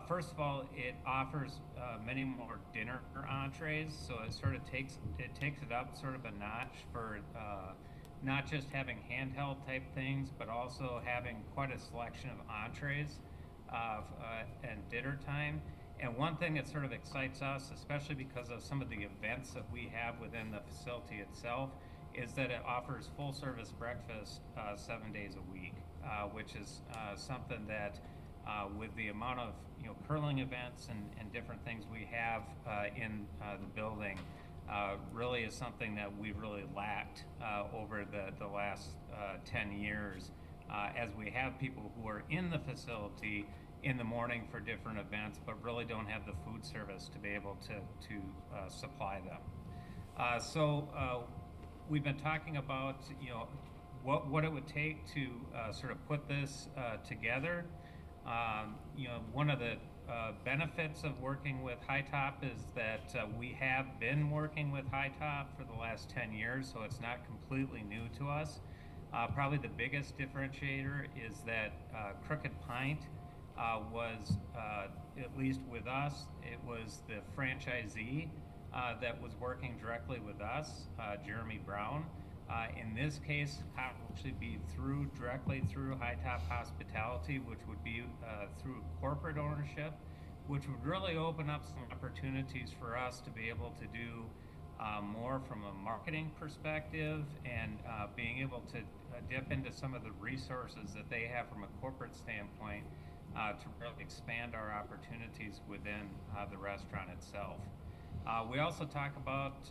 First of all, it offers many more dinner entrees, so it sort of takes it up sort of a notch for not just having handheld type things, but also having quite a selection of entrees and dinner time. And one thing that sort of excites us, especially because of some of the events that we have within the facility itself, is that it offers full service breakfast 7 days a week, which is something that with the amount of, you know, curling events and different things we have in the building, really is something that we've really lacked over the last 10 years, as we have people who are in the facility in the morning for different events, but really don't have the food service to be able to supply them. So we've been talking about, you know, what it would take to sort of put this together. You know, one of the benefits of working with High Top is that we have been working with High Top for the last 10 years, so it's not completely new to us. Probably the biggest differentiator is that Cricket Pint was, at least with us, it was the franchisee that was working directly with us, Jeremy Brown. In this case, it will actually be directly through High Top Hospitality, which would be through corporate ownership, which would really open up some opportunities for us to be able to do more from a marketing perspective and being able to dip into some of the resources that they have from a corporate standpoint to really expand our opportunities within the restaurant itself. We also talk about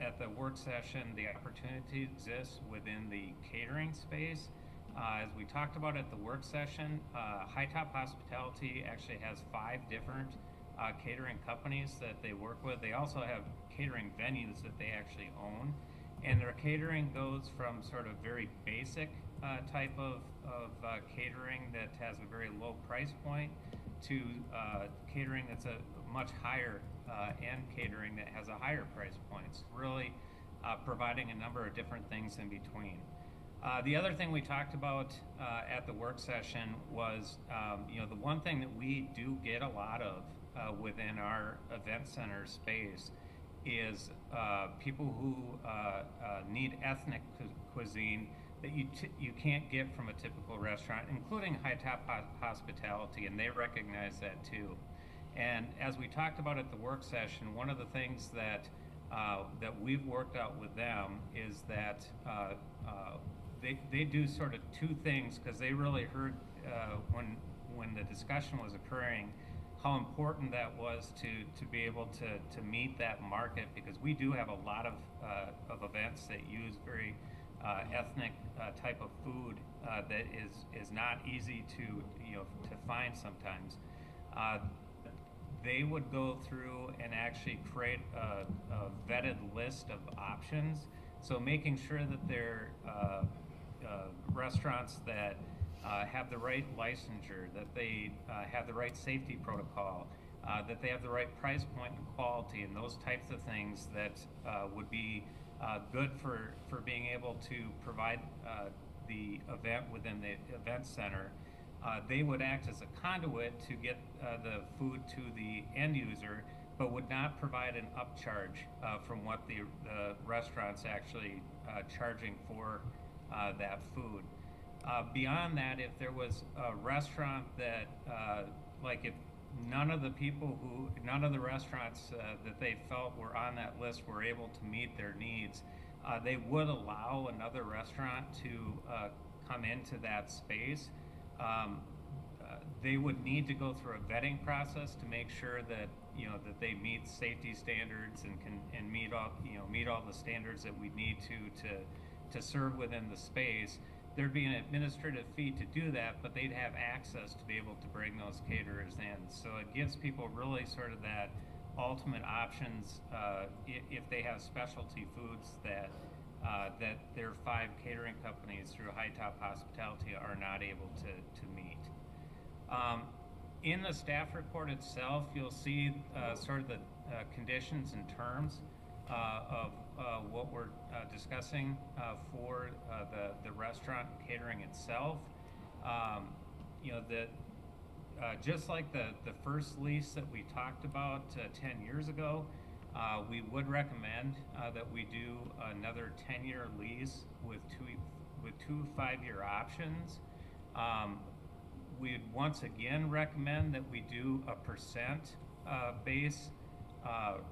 at the work session the opportunity exists within the catering space. As we talked about at the work session, High Top Hospitality actually has 5 different catering companies that they work with. They also have catering venues that they actually own, and their catering goes from sort of very basic type of catering that has a very low price point to catering that's a much higher end catering that has a higher price point, really providing a number of different things in between. The other thing we talked about at the work session was, you know, the one thing that we do get a lot of within our event center space is people who need ethnic cuisine that you can't get from a typical restaurant, including High Top Hospitality, and they recognize that too. And as we talked about at the work session, one of the things that we've worked out with them is that they do sort of 2 things, because they really heard when the discussion was occurring how important that was to be able to meet that market, because we do have a lot of events that use very ethnic type of food that is not easy to find sometimes. They would go through and actually create a vetted list of options So making sure that they're restaurants that have the right licensure, that they have the right safety protocol, that they have the right price point and quality, and those types of things that would be good for being able to provide the event within the event center. They would act as a conduit to get the food to the end user, but would not provide an upcharge from what the restaurant's actually charging for that food. Beyond that, if there was a restaurant that, like if none of the restaurants that they felt were on that list were able to meet their needs, they would allow another restaurant to come into that space. They would need to go through a vetting process to make sure that that they meet safety standards and meet all the standards that we need to serve within the space. There'd be an administrative fee to do that, but they'd have access to be able to bring those caterers in. So it gives people really sort of that ultimate options if they have specialty foods that their 5 catering companies through High Top Hospitality are not able to meet. In the staff report itself, you'll see sort of the conditions and terms of what we're discussing for the restaurant catering itself. Just like the first lease that we talked about 10 years ago, we would recommend that we do another 10-year lease with two 5-year options. We'd once again recommend that we do a percent base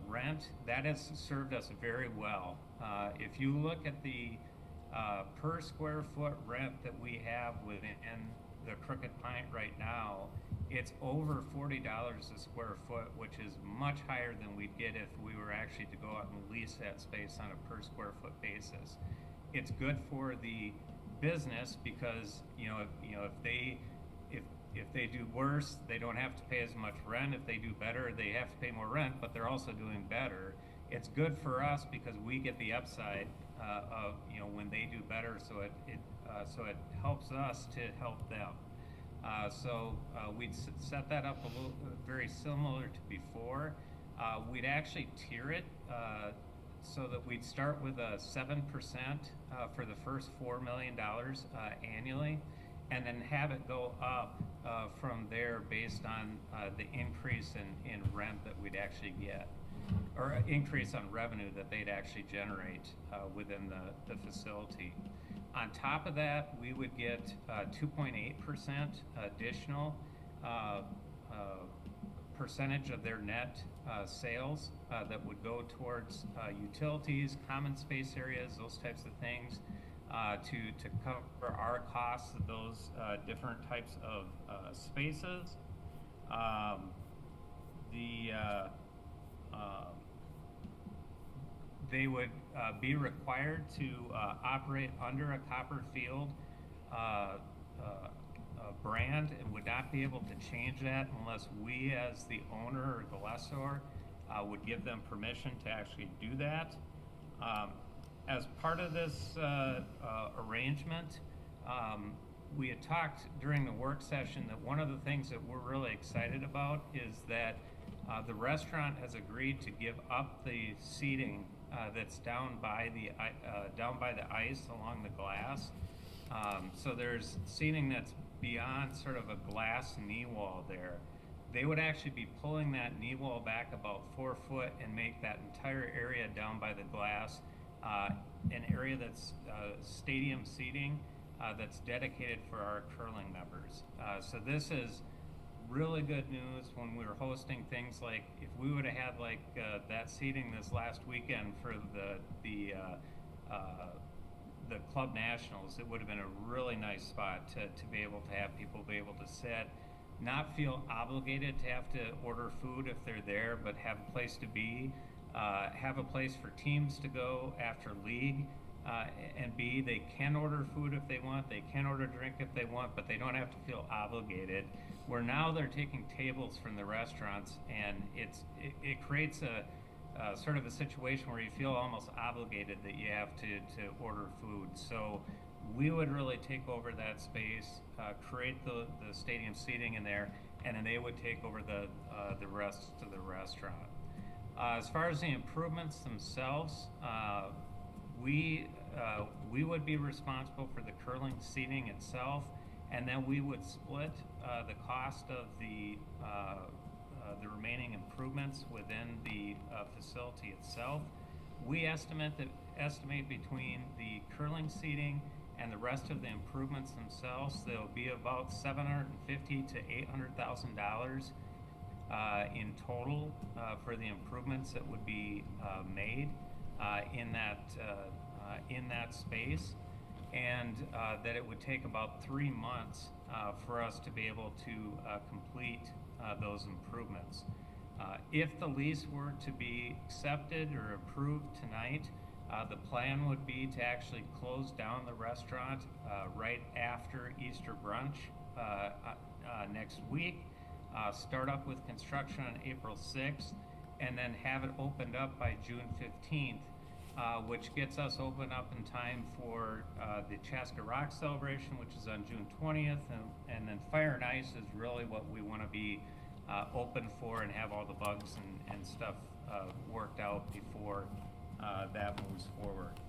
rent. That has served us very well. If you look at the per square foot rent that we have within the Crooked Pint right now, it's over $40 a square foot, which is much higher than we'd get if we were actually to go out and lease that space on a per square foot basis. It's good for the business because if they do worse, they don't have to pay as much rent. If they do better, they have to pay more rent, but they're also doing better. It's good for us because we get the upside of when they do better, so it helps us to help them. So we'd set that up a little very similar to before. We'd actually tier it so that we'd start with a 7% for the first $4 million annually, and then have it go up from there based on the increase in rent that we'd actually get, or increase on revenue that they'd actually generate within the facility. On top of that, we would get 2.8% additional percentage of their net sales that would go towards utilities, common space areas, those types of things, to cover our costs of those different types of spaces. They would be required to operate under a Copperfield brand and would not be able to change that unless we, as the owner or the lessor, would give them permission to actually do that. As part of this arrangement, we had talked during the work session that one of the things that we're really excited about is that the restaurant has agreed to give up the seating that's down by the ice along the glass. So there's seating that's beyond sort of a glass knee wall there. They would actually be pulling that knee wall back about 4 foot and make that entire area down by the glass an area that's stadium seating that's dedicated for our curling members. So this is really good news when we were hosting things like, if we would have had like that seating this last weekend for the Club Nationals, it would have been a really nice spot to be able to have people be able to sit, not feel obligated to have to order food if they're there, but have a place to be, have a place for teams to go after league, and B, they can order food if they want, they can order drink if they want, but they don't have to feel obligated. Where now they're taking tables from the restaurants, and it creates sort of a situation where you feel almost obligated that you have to order food. So we would really take over that space, create the stadium seating in there, and then they would take over the rest of the restaurant. As far as the improvements themselves, we would be responsible for the curling seating itself, and then we would split the cost of the remaining improvements within the facility itself. We estimate between the curling seating and the rest of the improvements themselves, there'll be about $750,000 to $800,000 in total for the improvements that would be made in that space, and that it would take about 3 months for us to be able to complete those improvements. If the lease were to be accepted or approved tonight, the plan would be to actually close down the restaurant right after Easter brunch next week, start up with construction on April 6th, and then have it opened up by June 15th, which gets us open up in time for the Chaska Rock celebration, which is on June 20th, and then Fire and Ice is really what we want to be open for and have all the bugs and stuff worked out before that moves forward.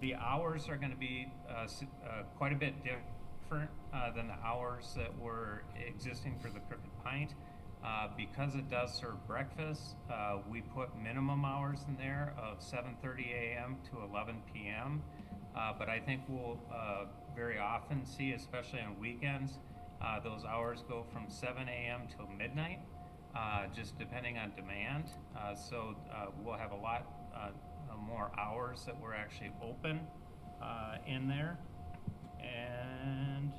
The hours are going to be quite a bit different than the hours that were existing for the Crooked Pint. Because it does serve breakfast, we put minimum hours in there of 7:30 a.m. to 11 p.m. But I think we'll very often see, especially on weekends, those hours go from 7 a.m. till midnight, just depending on demand. So we'll have a lot more hours that we're actually open in there. And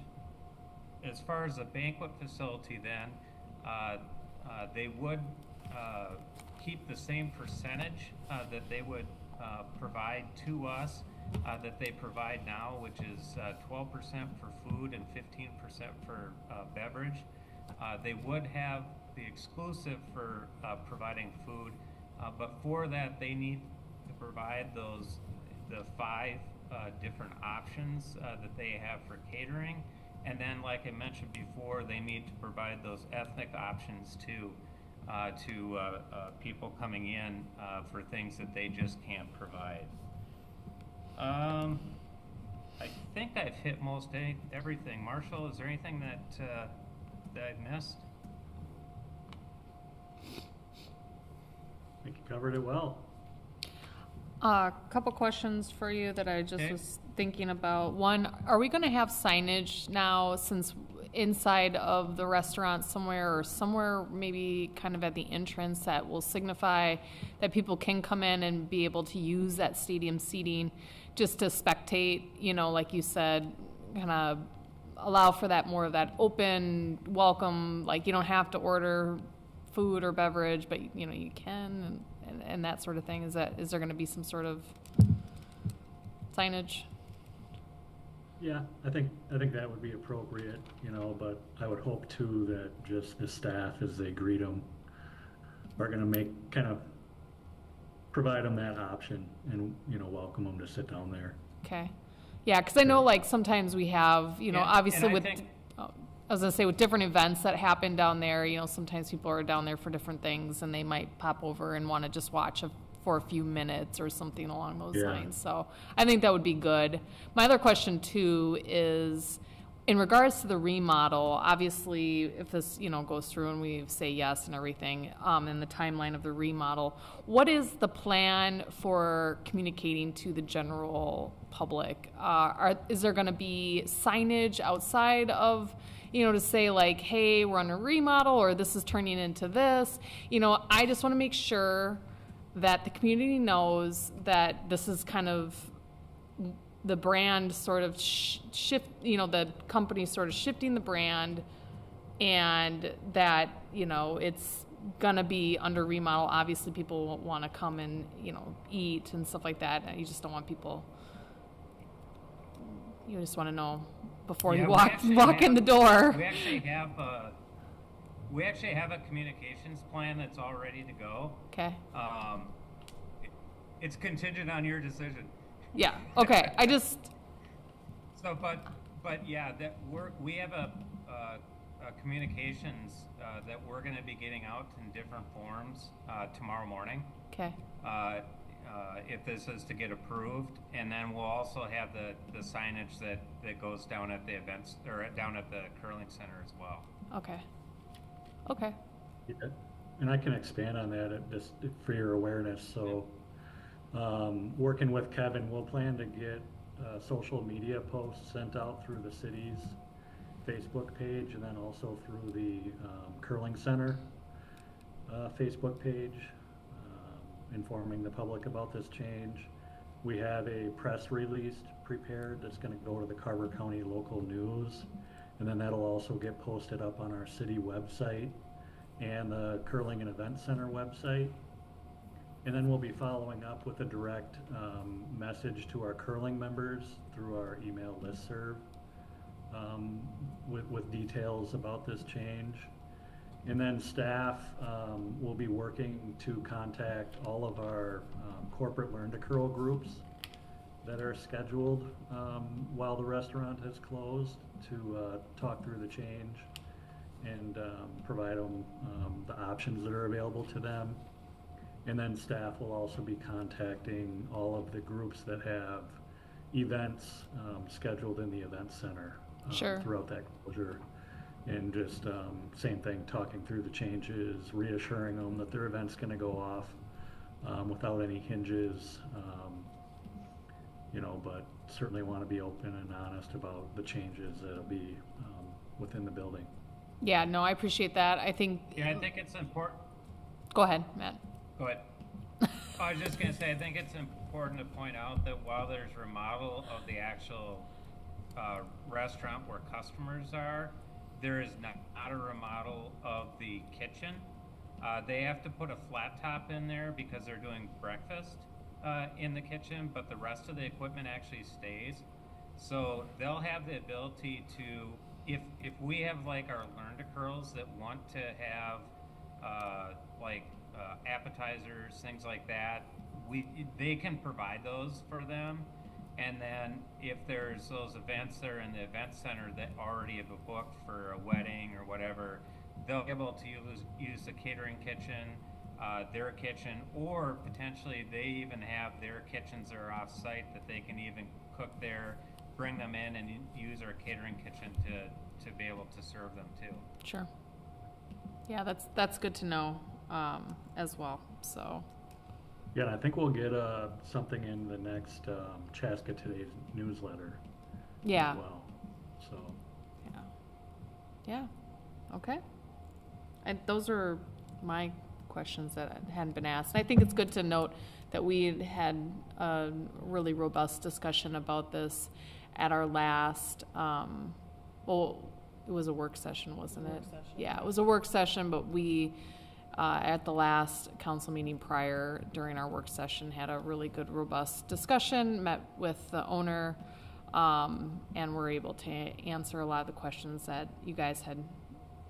as far as the banquet facility then, they would keep the same percentage that they would provide to us that they provide now, which is 12% for food and 15% for beverage. They would have the exclusive for providing food, but for that they need to provide the 5 different options that they have for catering. And then, like I mentioned before, they need to provide those ethnic options too, to people coming in for things that they just can't provide. I think I've hit most everything. Marshall, is there anything that I've missed? I think you covered it well. A couple questions for you that I just was thinking about. One, are we going to have signage now, since inside of the restaurant somewhere, or somewhere maybe kind of at the entrance, that will signify that people can come in and be able to use that stadium seating just to spectate, you know, like you said, kind of allow for that more of that open welcome, like you don't have to order food or beverage, but you know, you can, and that sort of thing. Is there going to be some sort of signage? Yeah, I think that would be appropriate, you know, but I would hope too that just the staff, as they greet them, are going to provide them that option and, you know, welcome them to sit down there. Okay. Yeah, because I know like sometimes we have, you know, obviously with, I was going to say with different events that happen down there, you know, sometimes people are down there for different things and they might pop over and want to just watch for a few minutes or something along those lines. So I think that would be good. My other question too is, in regards to the remodel, obviously if this, you know, goes through and we say yes and everything, and the timeline of the remodel, what is the plan for communicating to the general public? Is there going to be signage outside of, you know, to say like, hey, we're on a remodel, or this is turning into this? You know, I just want to make sure that the community knows that this is kind of the brand sort of shift, you know, the company sort of shifting the brand, and that, you know, it's gonna be under remodel. Obviously people want to come and, you know, eat and stuff like that, and you just don't want people, you just want to know before you walk in the door. We actually have we actually have a communications plan that's all ready to go. Okay. It's contingent on your decision. Yeah, okay, I just, So, but yeah, that we have a communications that we're going to be getting out in different forms tomorrow morning. okay, If this is to get approved, and then we'll also have the signage that goes down at the events, or down at the curling center as well. okay. Okay, Yeah, and I can expand on that just for your awareness. So, working with Kevin, we'll plan to get social media posts sent out through the city's Facebook page, and then also through the curling center Facebook page, informing the public about this change. We have a press release prepared that's going to go to the Carver County local news, and then that'll also get posted up on our city website and the Curling and Event Center website. And then we'll be following up with a direct message to our curling members through our email listserv with details about this change. And then staff will be working to contact all of our corporate Learn to Curl groups that are scheduled while the restaurant is closed to talk through the change and provide them the options that are available to them. And then staff will also be contacting all of the groups that have events scheduled in the event center Sure. throughout that closure. And just same thing, talking through the changes, reassuring them that their event's going to go off without any hinges, but certainly want to be open and honest about the changes that'll be within the building. yeah, no, I appreciate that, I think. Yeah, I think it's important. Go ahead, Matt. Go ahead. I was just going to say, I think it's important to point out that while there's remodel of the actual restaurant where customers are, there is not a remodel of the kitchen. They have to put a flat top in there because they're doing breakfast in the kitchen, but the rest of the equipment actually stays. So they'll have the ability to, if we have like our Learn to Curls that want to have appetizers, things like that, they can provide those for them. And then if there's those events that are in the event center that already have booked for a wedding or whatever, they'll be able to use the catering kitchen, their kitchen, or potentially they even have their kitchens that are off-site that they can even cook there, bring them in and use our catering kitchen to be able to serve them too. Sure. Yeah, that's good to know as well, so. Yeah, and I think we'll get something in the next Chaska Today's newsletter Yeah. as well. So. Yeah, okay. And those are my questions that hadn't been asked. I think it's good to note that we had a really robust discussion about this at our last, it was a work session, wasn't it? Yeah, it was a work session, but we, at the last council meeting prior, during our work session, had a really good, robust discussion, met with the owner, and were able to answer a lot of the questions that you guys had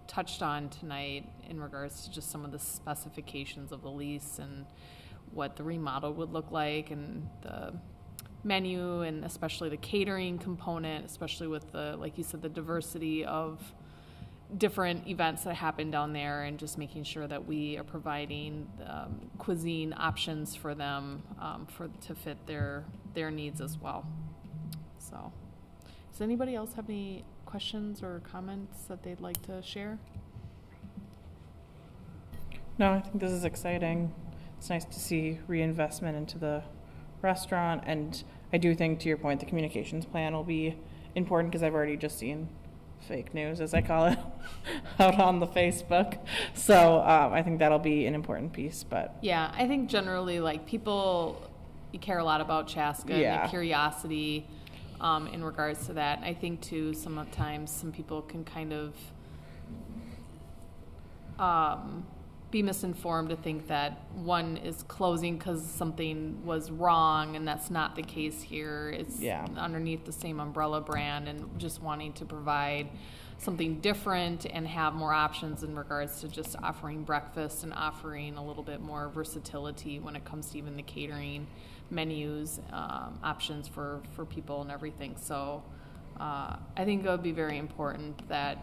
touched on tonight in regards to just some of the specifications of the lease and what the remodel would look like and the menu and especially the catering component, especially with the, like you said, the diversity of different events that happen down there and just making sure that we are providing cuisine options for them to fit their needs as well. So, does anybody else have any questions or comments that they'd like to share? No, I think this is exciting. It's nice to see reinvestment into the restaurant, and I do think, to your point, the communications plan will be important because I've already just seen fake news, as I call it, out on the Facebook. So I think that'll be an important piece. But yeah, I think generally, like, people, you care a lot about Chaska and the curiosity in regards to that. And I think too, sometimes some people can kind of be misinformed to think that one is closing because something was wrong, and that's not the case here. It's underneath the same umbrella brand, and just wanting to provide something different and have more options in regards to just offering breakfast and offering a little bit more versatility when it comes to even the catering menus, options for people and everything. So I think it would be very important that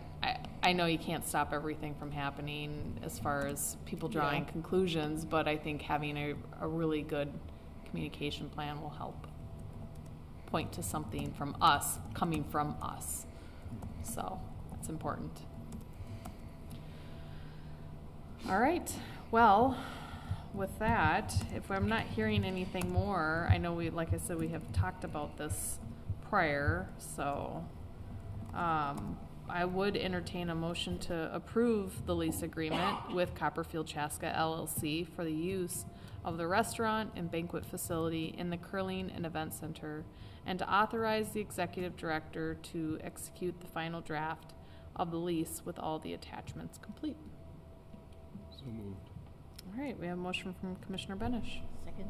I know you can't stop everything from happening as far as people drawing conclusions, but I think having a really good communication plan will help point to something from us, coming from us. So it's important. All right. Well, with that, if I'm not hearing anything more, I know like I said, we have talked about this prior, so I would entertain a motion to approve the lease agreement with Copperfield Chaska LLC for the use of the restaurant and banquet facility in the Curling and Event Center, and to authorize the executive director to execute the final draft of the lease with all the attachments complete. So moved. All right, we have a motion from Commissioner Benish. Second.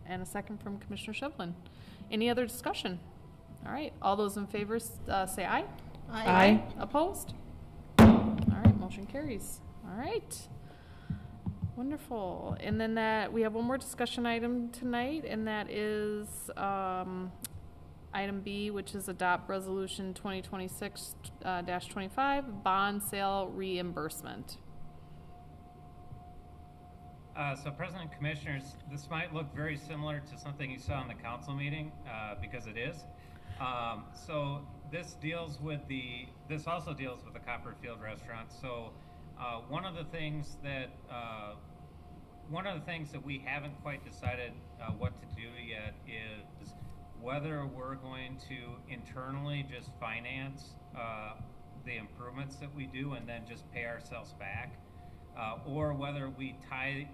And a second from Commissioner Shevlin. Any other discussion? All right, all those in favor say aye. Aye. Opposed? All right, motion carries. All right. Wonderful. And then we have one more discussion item tonight, and that is item B, which is adopt resolution 2026-25, bond sale reimbursement. So President Commissioners, this might look very similar to something you saw in the council meeting, because it is. So this also deals with the Copperfield restaurant. So one of the things that we haven't quite decided what to do yet is whether we're going to internally just finance the improvements that we do and then just pay ourselves back, or whether we tie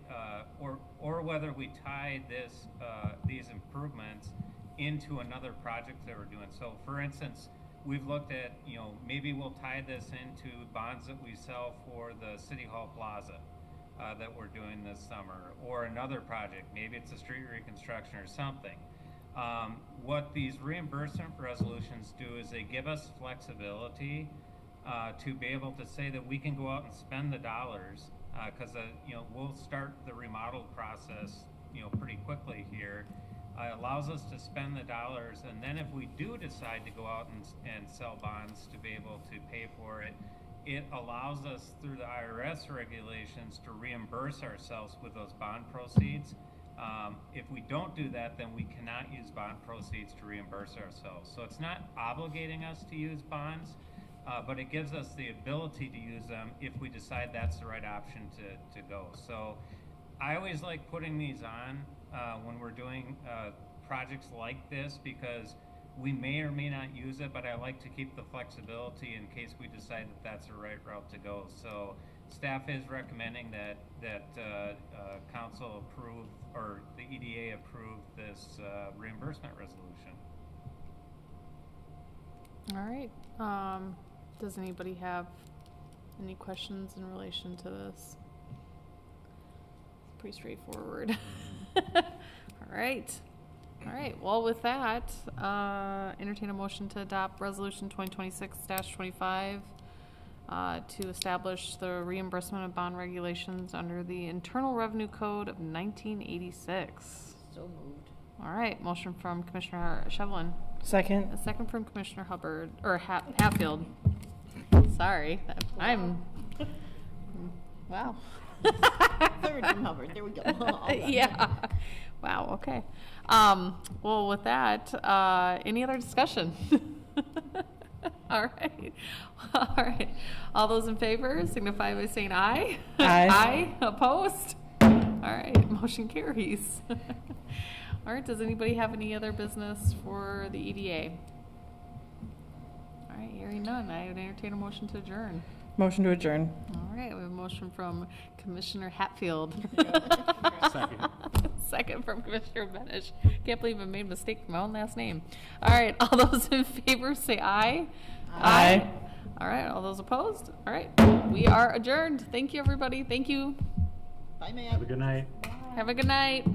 these improvements into another project that we're doing. So for instance, we've looked at, maybe we'll tie this into bonds that we sell for the City Hall Plaza that we're doing this summer, or another project, maybe it's a street reconstruction or something. What these reimbursement resolutions do is they give us flexibility to be able to say that we can go out and spend the dollars, because we'll start the remodel process pretty quickly here. Allows us to spend the dollars, and then if we do decide to go out and sell bonds to be able to pay for it, it allows us through the IRS regulations to reimburse ourselves with those bond proceeds. If we don't do that, then we cannot use bond proceeds to reimburse ourselves. So it's not obligating us to use bonds, but it gives us the ability to use them if we decide that's the right option to go. So I always like putting these on when we're doing projects like this, because we may or may not use it, but I like to keep the flexibility in case we decide that that's the right route to go. So staff is recommending that council approve, or the EDA approve this reimbursement resolution. All right. Does anybody have any questions in relation to this? It's pretty straightforward. All right. All right. Well, with that, entertain a motion to adopt resolution 2026-25 to establish the reimbursement of bond regulations under the Internal Revenue Code of 1986. So moved. All right. Motion from Commissioner Shevlin. Second. A second from Commissioner Hubbard, or Hatfield. Sorry. I'm, wow. Third from Hubbard. There we go. Yeah. Wow. Okay. Well, with that, any other discussion? All right. All right. All those in favor signify by saying aye. Aye. Aye. Opposed? All right. Motion carries. All right. Does anybody have any other business for the EDA? All right. Hearing none, I would entertain a motion to adjourn. Motion to adjourn. All right. We have a motion from Commissioner Hatfield. Second. Second from Commissioner Benish. Can't believe I made a mistake with my own last name. All right. All those in favor say aye. Aye. All right. All those opposed? All right. We are adjourned. Thank you, everybody. Thank you. Bye, man. Have a good night. Have a good night.